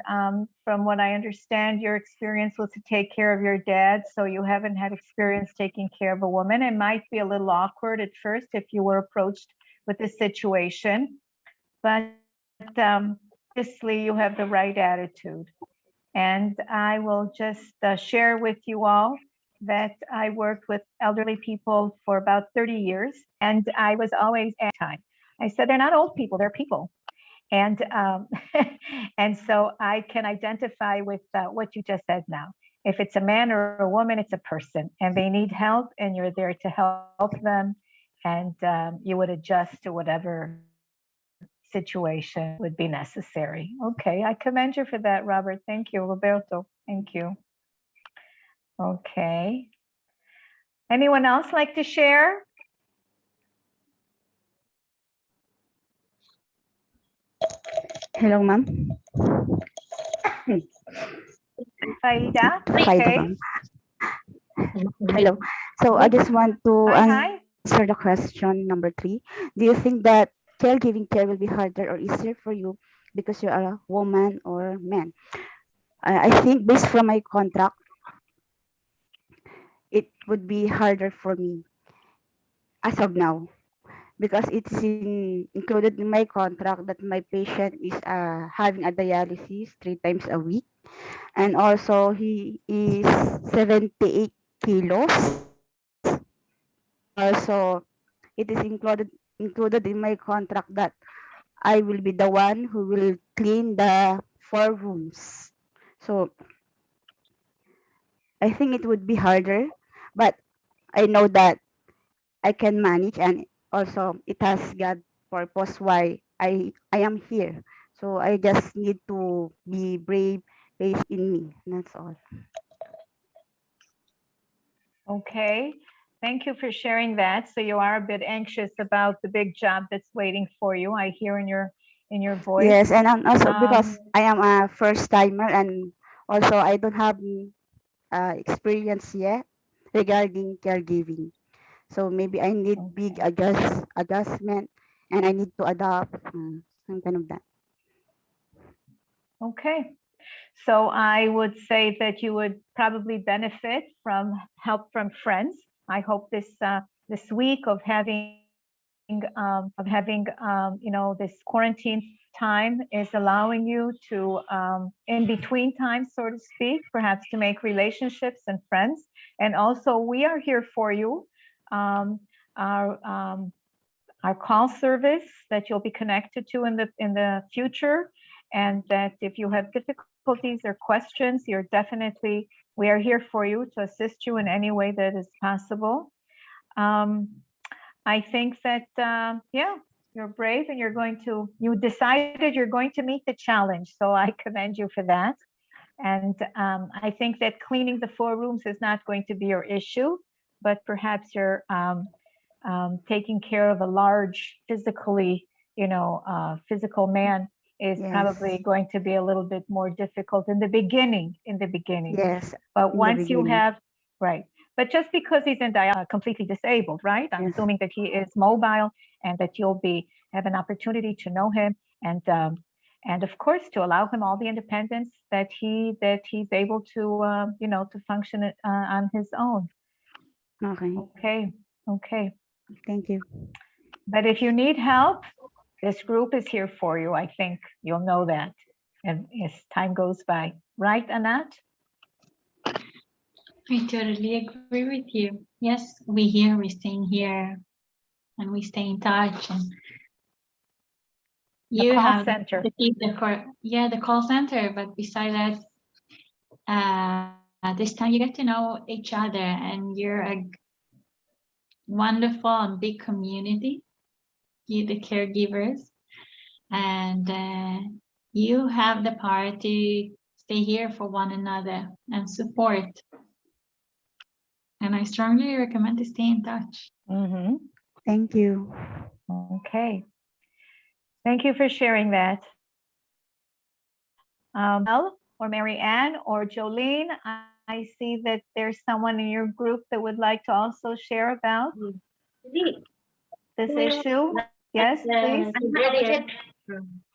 from what I understand, your experience was to take care of your dad, so you haven't had experience taking care of a woman. It might be a little awkward at first if you were approached with this situation, but obviously you have the right attitude. And I will just share with you all that I worked with elderly people for about 30 years, and I was always at time. I said, they're not old people, they're people. And and so I can identify with what you just said now. If it's a man or a woman, it's a person, and they need help, and you're there to help them, and you would adjust to whatever situation would be necessary. Okay, I commend you for that, Robert. Thank you, Roberto. Thank you. Okay. Anyone else like to share? Hello, ma'am. Faida? Faida, Okay. ma'am. Hello. So I just want to Hi. answer the question number 3. Do you think that caregiving care will be harder or easier for you because you are a woman or man? I think based from my contract, it would be harder for me as of now, because it's included in my contract that my patient is having a dialysis 3 times a week, and also he is 78 kilos. Also, it is included in my contract that I will be the one who will clean the 4 rooms. So I think it would be harder, but I know that I can manage, and also it has got purpose why I am here. So I just need to be brave, patient in me. That's all. Okay. Thank you for sharing that. So you are a bit anxious about the big job that's waiting for you. I hear in your voice. Yes, and also because I am a first timer, and also I don't have experience yet regarding caregiving. So maybe I need big adjustment, and I need to adapt, some kind of that. Okay. So I would say that you would probably benefit from help from friends. I hope this week of having you know, this quarantine time is allowing you to, in between times, so to speak, perhaps to make relationships and friends. And also, we are here for you. Our call service that you'll be connected to in the future, and that if you have difficulties or questions, we are here for you to assist you in any way that is possible. I think that, yeah, you're brave and you decided you're going to meet the challenge. So I commend you for that. And I think that cleaning the 4 rooms is not going to be your issue, but perhaps you're taking care of a large physical man is probably going to be a little bit more difficult in the beginning. Yes. But once you have, right. But just because he's completely disabled, right? I'm assuming that he is mobile and that you'll have an opportunity to know him and of course to allow him all the independence that he's able to to function on his own. Okay. Thank you. But if you need help, this group is here for you. I think you'll know that and as time goes by. Right, Anat? I totally agree with you. Yes, we're staying here and we stay in touch. And the call center. The call center. But besides that, this time you get to know each other and you're a wonderful and big community, you the caregivers, and you have the power to stay here for one another and support. And I strongly recommend to stay in touch. Thank you. Okay. Thank you for sharing that. Mel or Mary Ann or Jolene, I see that there's someone in your group that would like to also share about this issue. Yes, please.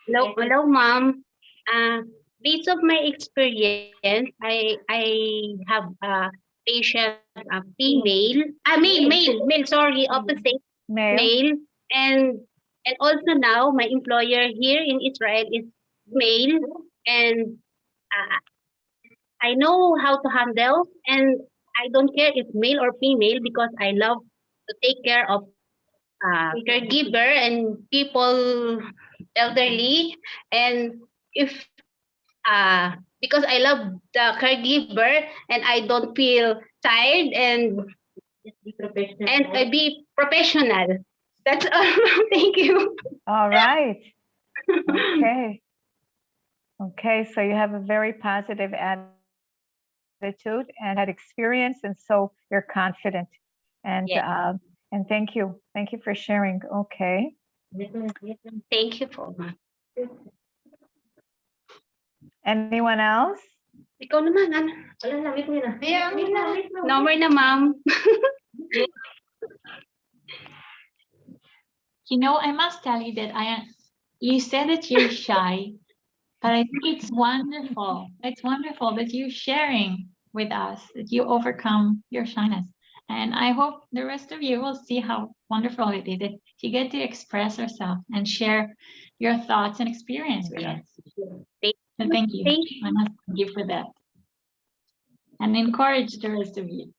Hello, ma'am. Based of my experience, I have a patient, a female, male, sorry, opposite, male, and also now my employer here in Israel is male, and I know how to handle, and I don't care if male or female because I love to take care of caregiver and people elderly, and if because I love the caregiver and I don't feel tired and I be professional. That's all. Thank you. All right. Okay, so you have a very positive attitude and had experience, and so you're confident. And and thank you for sharing. Okay. Thank you for that. Anyone else? Ikaw naman, ano? No more na, ma'am. You know, I must tell you that you said that you're shy, but I think it's wonderful. It's wonderful that you're sharing with us, that you overcome your shyness. And I hope the rest of you will see how wonderful it is that you get to express yourself and share your thoughts and experience with us. So thank you. I must thank you for that. And encourage the rest of you.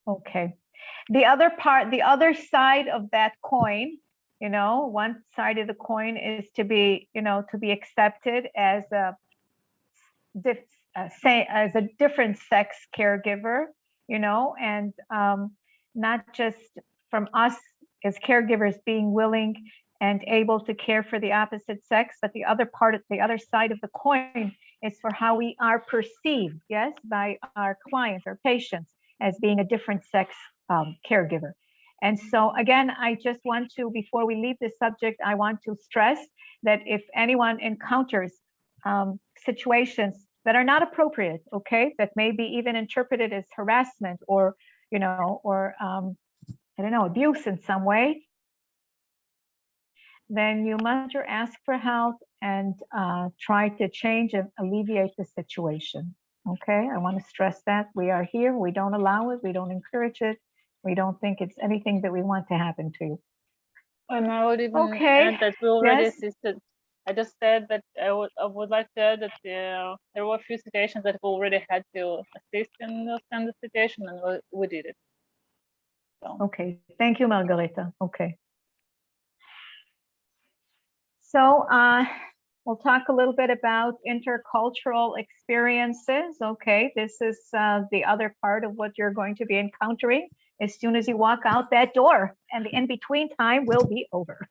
Okay. The other side of that coin, one side of the coin is to be accepted as a different sex caregiver, and not just from us as caregivers being willing and able to care for the opposite sex, but the other side of the coin is for how we are perceived, yes, by our clients or patients as being a different sex caregiver. And so again, I just want to, before we leave this subject, I want to stress that if anyone encounters situations that are not appropriate, okay, that may be even interpreted as harassment or, I don't know, abuse in some way, then you must ask for help and try to change and alleviate the situation. Okay, I want to stress that we are here. We don't allow it. We don't encourage it. We don't think it's anything that we want to happen to you. And I would even Okay, add that we already yes. assisted. I just said that I would like to add that there were a few situations that we already had to assist in those kind of situations, and we did it. So. Okay, thank you, Margarita. Okay. So we'll talk a little bit about intercultural experiences. Okay, this is the other part of what you're going to be encountering as soon as you walk out that door, and the in-between time will be over.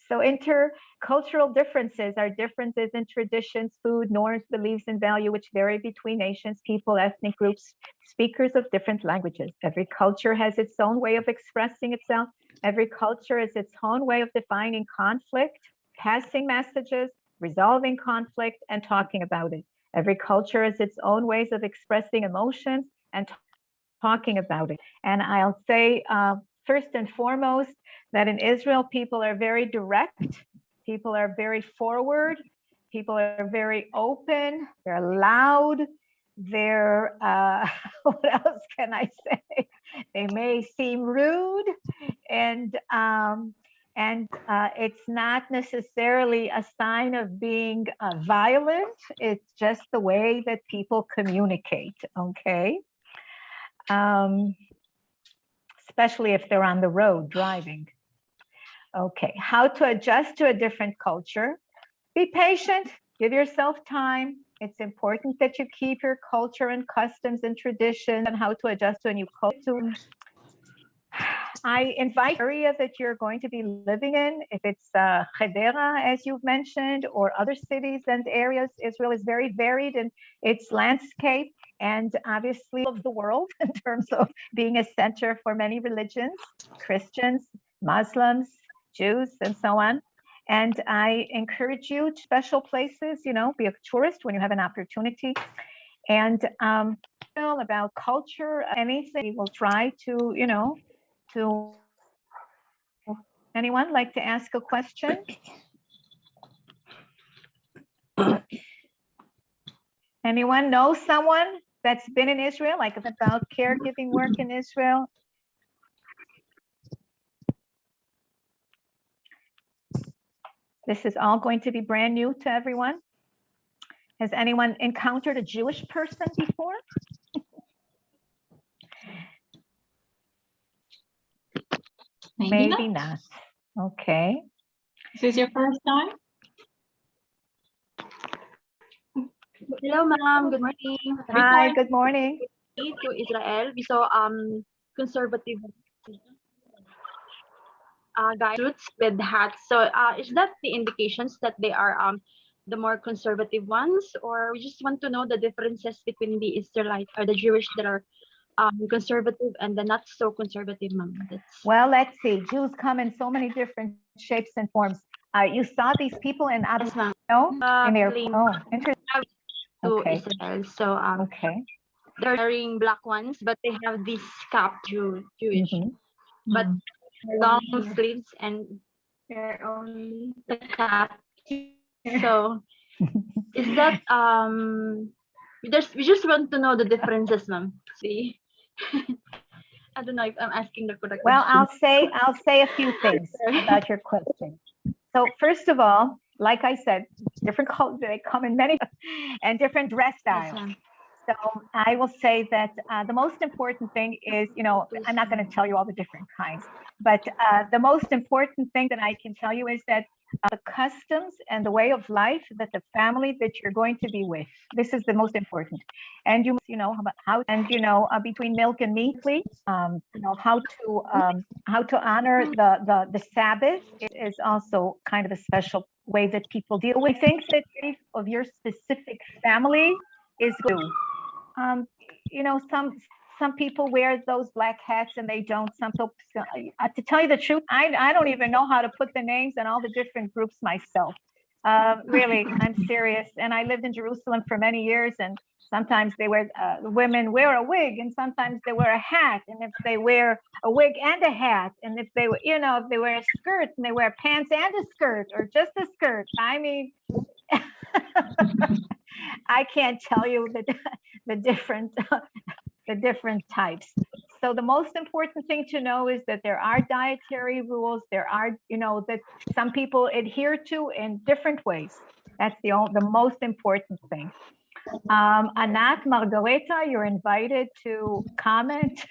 So intercultural differences are differences in traditions, food, norms, beliefs, and value which vary between nations, people, ethnic groups, speakers of different languages. Every culture has its own way of expressing itself. Every culture is its own way of defining conflict, passing messages, resolving conflict, and talking about it. Every culture has its own ways of expressing emotions and talking about it. And I'll say, first and foremost, that in Israel, people are very direct, people are very forward, people are very open, they're loud, they're, what else can I say? They may seem rude, and it's not necessarily a sign of being violent, it's just the way that people communicate, okay? Especially if they're on the road driving. Okay, how to adjust to a different culture. Be patient, give yourself time. It's important that you keep your culture and customs and traditions and how to adjust to a new culture. I invite the area that you're going to be living in, if it's Hedera, as you've mentioned, or other cities and areas. Israel is very varied in its landscape and obviously of the world in terms of being a center for many religions, Christians, Muslims, Jews, and so on. And I encourage you to special places, you know, be a tourist when you have an opportunity. And about culture, anything, we'll try to, you know, to anyone like to ask a question? Anyone know someone that's been in Israel, like about caregiving work in Israel? This is all going to be brand new to everyone. Has anyone encountered a Jewish person before? Maybe not. Okay. This is your first time? Hello, ma'am. Good morning. Hi, good morning. To Israel, we saw conservative guys suits with hats. So is that the indications that they are the more conservative ones, or we just want to know the differences between the Israelites or the Jewish that are conservative and the not so conservative, ma'am? Well, let's see. Jews come in so many different shapes and forms. You saw these people in Israel, in their interesting. To Israel. So okay. They're wearing black ones, but they have this cap Jewish, but long sleeves and they're only the cap. So is that we just want to know the differences, ma'am. See, I don't know if I'm asking the correct well, question. I'll say a few things about your question. So first of all, like I said, different cultures, they come in many and different dress styles. Yes, so I will say that the most important thing is, you know, I'm not going to tell you all the different kinds, but the most important thing that I can tell you is that the customs and the way of life that the family that you're going to be with, this is the most important. And you know how, and you know, between milk and meat, please, you know, how to honor the Sabbath is also kind of a special way that people deal with things that of your specific family is good. You know, some people wear those black hats and they don't. Some people, to tell you the truth, I don't even know how to put the names in all the different groups myself. Really, I'm serious. And I lived in Jerusalem for many years, and sometimes they wear women wear a wig, and sometimes they wear a hat. And if they wear a wig and a hat, and if they, you know, if they wear a skirt and they wear pants and a skirt, or just a skirt, I mean. I can't tell you the different types. So the most important thing to know is that there are dietary rules. There are, that some people adhere to in different ways. That's the most important thing. Anat, Margareta, you're invited to comment.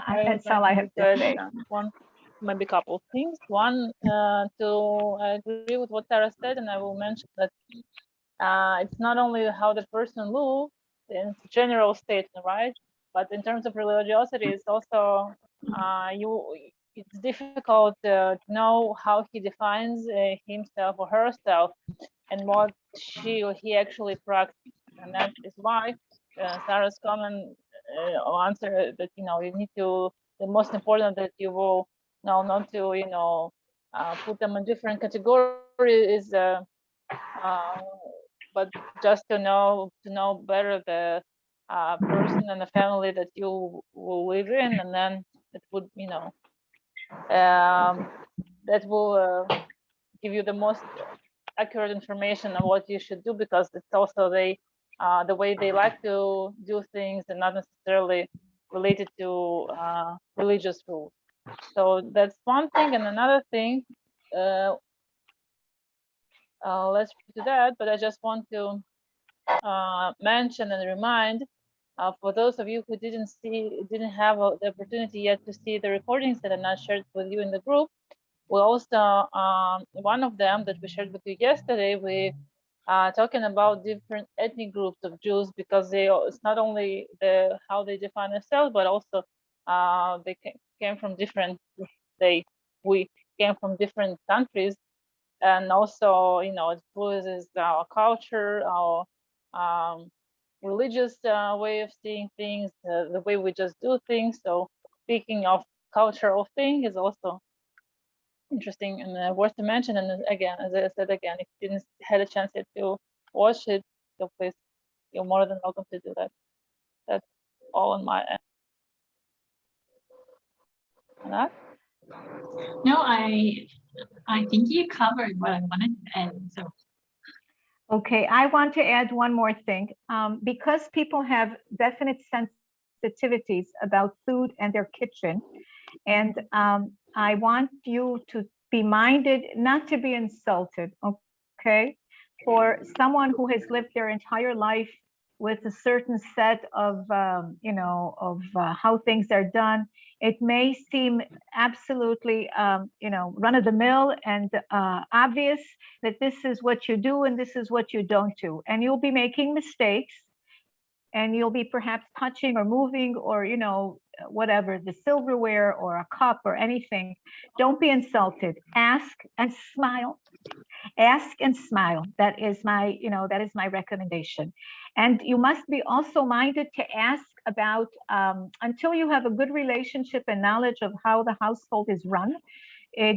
That's all I have to say. Maybe a couple of things. One, to agree with what Sarah said, and I will mention that it's not only how the person looks in general statement, right? But in terms of religiosity, it's also it's difficult to know how he defines himself or herself and what she or he actually practices. And that is why Sarah's comment answer that you need to, the most important that you will know not to put them in different categories is but just to know better the person and the family that you will live in, and then it would that will give you the most accurate information on what you should do, because it's also the way they like to do things and not necessarily related to religious rules. So that's one thing. And another thing, let's do that, but I just want to mention and remind for those of you who didn't have the opportunity yet to see the recordings that are not shared with you in the group. We also, one of them that we shared with you yesterday, we talking about different ethnic groups of Jews, because it's not only how they define themselves, but also they came from different, we came from different countries. And also, it influences our culture, our religious way of seeing things, the way we just do things. So speaking of cultural thing is also interesting and worth to mention. And again, as I said again, if you didn't had a chance yet to watch it, so please, you're more than welcome to do that. That's all on my end. Anat? No, I think you covered what I wanted to add. So. Okay, I want to add one more thing. Because people have definite sensitivities about food and their kitchen, and I want you to be minded not to be insulted, okay? For someone who has lived their entire life with a certain set of, how things are done, it may seem absolutely, run-of-the-mill and obvious that this is what you do and this is what you don't do. And you'll be making mistakes, and you'll be perhaps touching or moving or, whatever, the silverware or a cup or anything. Don't be insulted. Ask and smile. Ask and smile. That is my recommendation. And you must be also minded to ask about, until you have a good relationship and knowledge of how the household is run,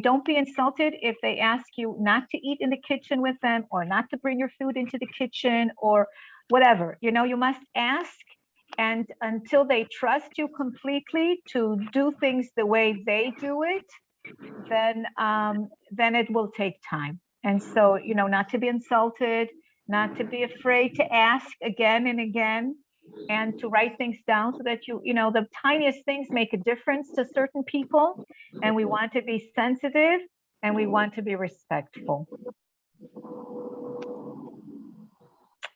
don't be insulted if they ask you not to eat in the kitchen with them, or not to bring your food into the kitchen, or whatever. You must ask, and until they trust you completely to do things the way they do it, then it will take time. And so, not to be insulted, not to be afraid to ask again and again, and to write things down so that the tiniest things make a difference to certain people. And we want to be sensitive, and we want to be respectful,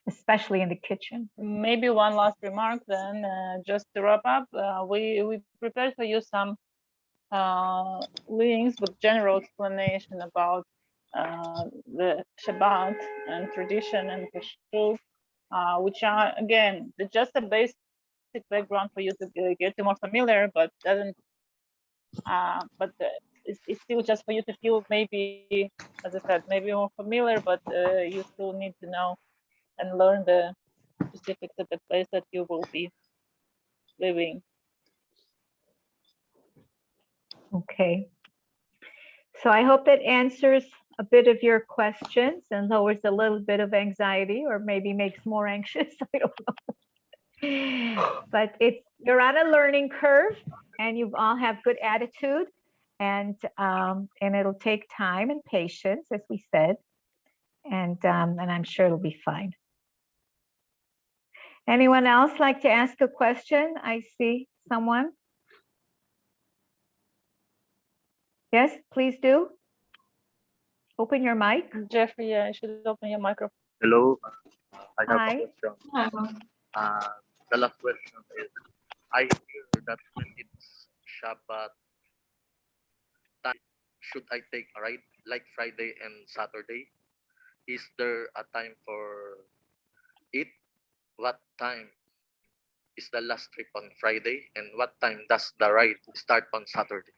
especially in the kitchen. Maybe one last remark then, just to wrap up. We prepared for you some links with general explanation about the Shabbat and tradition and Kashrut, which are, again, just a basic background for you to get more familiar, but doesn't. It's still just for you to feel, maybe, as I said, maybe more familiar, but you still need to know and learn the specifics of the place that you will be living. Okay. So I hope that answers a bit of your questions and lowers a little bit of anxiety, or maybe makes more anxious. I don't know. But you're on a learning curve, and you all have good attitude, and it'll take time and patience, as we said, and I'm sure it'll be fine. Anyone else like to ask a question? I see someone. Yes, please do. Open your mic. Jeffrey, yeah, you should open your microphone. Hello, I have Hi. a question. Hello. The last question is, I hear that when it's Shabbat time, should I take a ride like Friday and Saturday? Is there a time for it? What time is the last trip on Friday? And what time does the ride start on Saturday?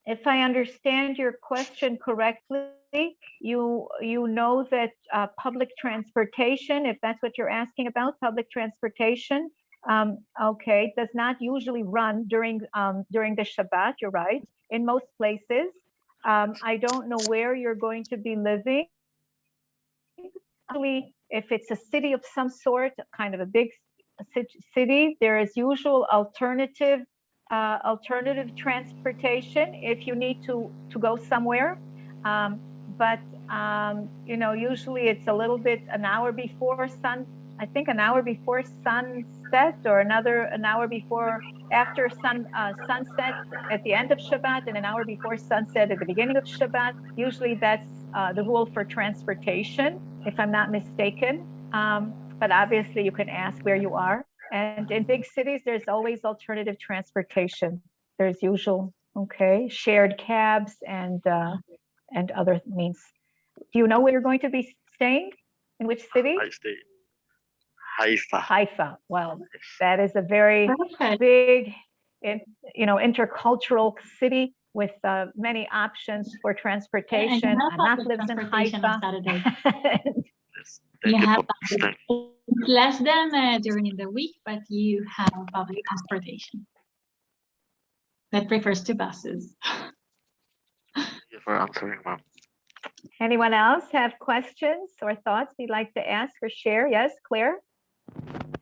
If I understand your question correctly, you know that public transportation, if that's what you're asking about, public transportation, okay, does not usually run during the Shabbat. You're right. In most places, I don't know where you're going to be living. If it's a city of some sort, kind of a big city, there is usual alternative transportation if you need to go somewhere. But you know, usually it's a little bit an hour before I think an hour before sunset, or an hour before after sunset at the end of Shabbat, and an hour before sunset at the beginning of Shabbat. Usually that's the rule for transportation, if I'm not mistaken. But obviously you can ask where you are. And in big cities, there's always alternative transportation. There's usual, okay, shared cabs and other means. Do you know where you're going to be staying? In which city? I stay in Haifa. Haifa. Well, that is a very big, you know, intercultural city with many options for transportation. Anat lives in Haifa. You have less than during the week, but you have public transportation that prefers to buses. Thank you for answering, ma'am. Anyone else have questions or thoughts you'd like to ask or share? Yes, Claire?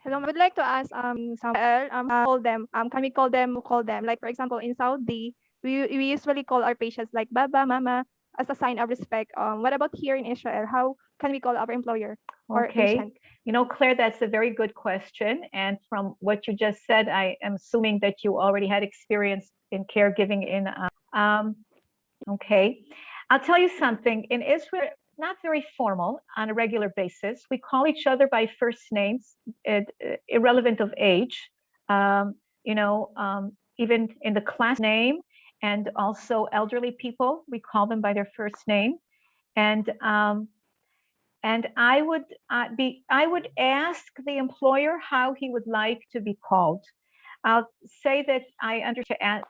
Hello, I would like to ask call them, can we call them, like for example in Saudi, we usually call our patients like Baba, Mama as a sign of respect. What about here in Israel? How can we call our employer or patient? You know, Claire, that's a very good question. And from what you just said, I am assuming that you already had experience in caregiving in, okay. I'll tell you something, in Israel, not very formal on a regular basis. We call each other by first names, irrelevant of age, you know, even in the class name, and also elderly people, we call them by their first name. And I would ask the employer how he would like to be called. I'll say that I understand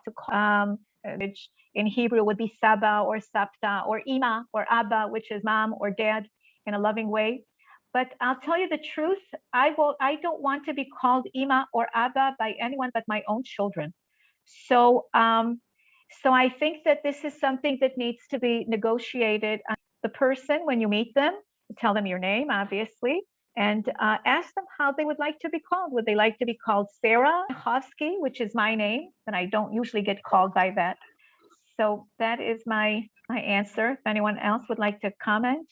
which in Hebrew would be Saba or Sapta or Ima or Abba, which is mom or dad in a loving way. But I'll tell you the truth, I don't want to be called Ima or Abba by anyone but my own children. So so I think that this is something that needs to be negotiated. The person, when you meet them, tell them your name, obviously, and ask them how they would like to be called. Would they like to be called Sarah Hofsky, which is my name, and I don't usually get called by that. So that is my answer. If anyone else would like to comment.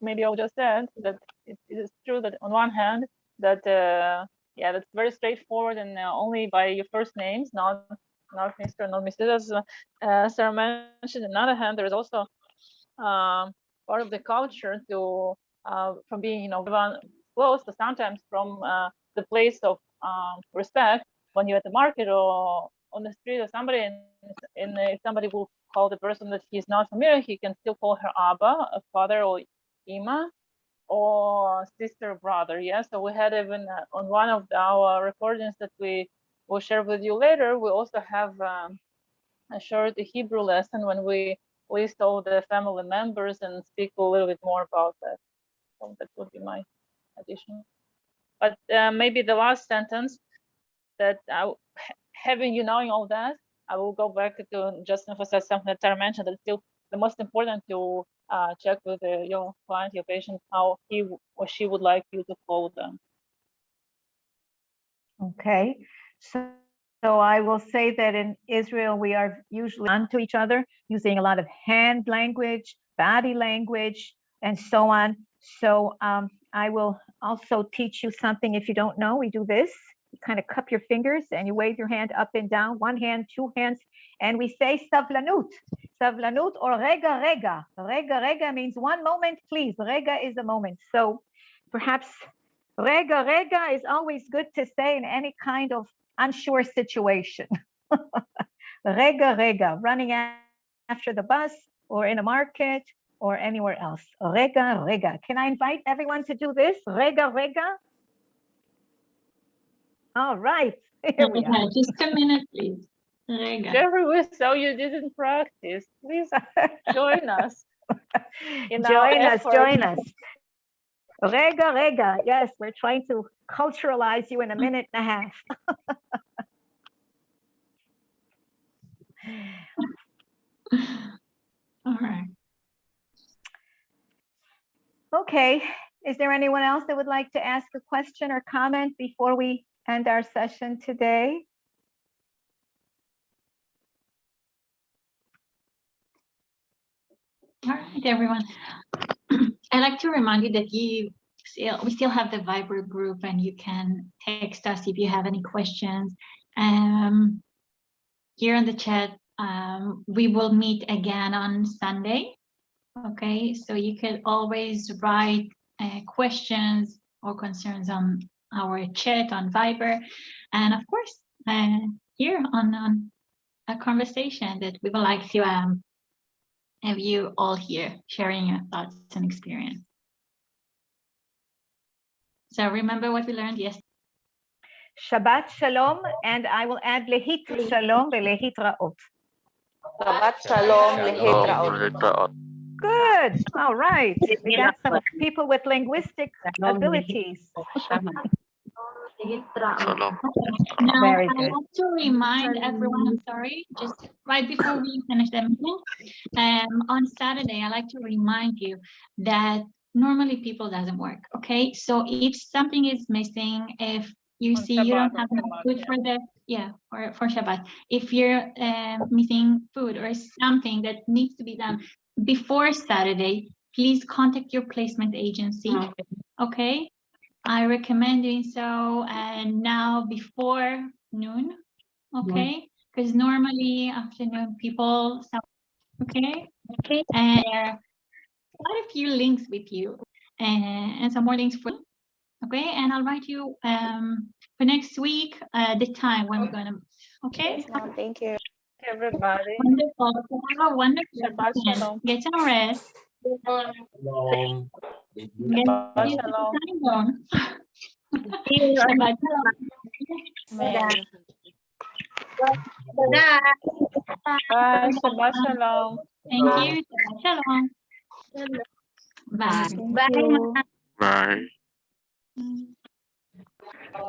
Maybe I'll just add that it is true that on one hand, that yeah, that's very straightforward and only by your first names, not Mr. not Mrs. As Sarah mentioned. On the other hand, there is also part of the culture to from being, you know, close to sometimes from the place of respect when you're at the market or on the street or somebody, and if somebody will call the person that he's not familiar, he can still call her Abba, a father, or Ima, or sister, brother. Yeah, so we had even on one of our recordings that we will share with you later, we also have a short Hebrew lesson when we list all the family members and speak a little bit more about that. So that would be my addition. But maybe the last sentence, that having you knowing all that, I will go back to just emphasize something that Tara mentioned, that it's still the most important to check with your client, your patient, how he or she would like you to call them. Okay, so I will say that in Israel, we are usually on to each other using a lot of hand language, body language, and so on. So I will also teach you something if you don't know. We do this. You kind of cup your fingers and you wave your hand up and down, one hand, two hands, and we say savlanut. Savlanut or rega rega. Rega rega means one moment, please. Rega is a moment. So perhaps rega rega is always good to say in any kind of unsure situation. Rega rega, running after the bus or in a market or anywhere else. Rega rega. Can I invite everyone to do this? Rega rega. All right, here we are. Just a minute, please. Rega. Jeffrey, we saw you didn't practice. Please join us. Join us. Rega, rega. Yes, we're trying to culturalize you in a minute and a half. All right. Okay, is there anyone else that would like to ask a question or comment before we end our session today? All right, everyone. I'd like to remind you that we still have the Viber group, and you can text us if you have any questions. Here in the chat, we will meet again on Sunday. Okay, so you can always write questions or concerns on our chat on Viber, and of course here on a conversation that we would like to have you all here sharing your thoughts and experience. So remember what we learned yesterday. Shabbat shalom, and I will add lehit shalom velehit raot. Shabbat shalom, lehit raot. Good. All right. We got some people with linguistic abilities. Now, Very I good. want to remind everyone, I'm sorry, just right before we finish the meeting, on Saturday, I like to remind you that normally people doesn't work, okay? So if something is missing, if you see you don't have enough food for the, or for Shabbat, if you're missing food or something that needs to be done before Saturday, please contact your placement agency, okay? I recommend doing so now before noon, okay? Because normally afternoon people, okay? And quite a few links with you and some more links for, okay? And I'll write you for next week the time when we're gonna, okay? Thank you, everybody. Wonderful. Have a wonderful Shabbat weekend. shalom. Get some rest. Shalom. Get Shalom. time zone. Shabbat shalom. Amen. Bye. Shabbat shalom. Thank you. Shabbat shalom. Bye. Bye. Bye.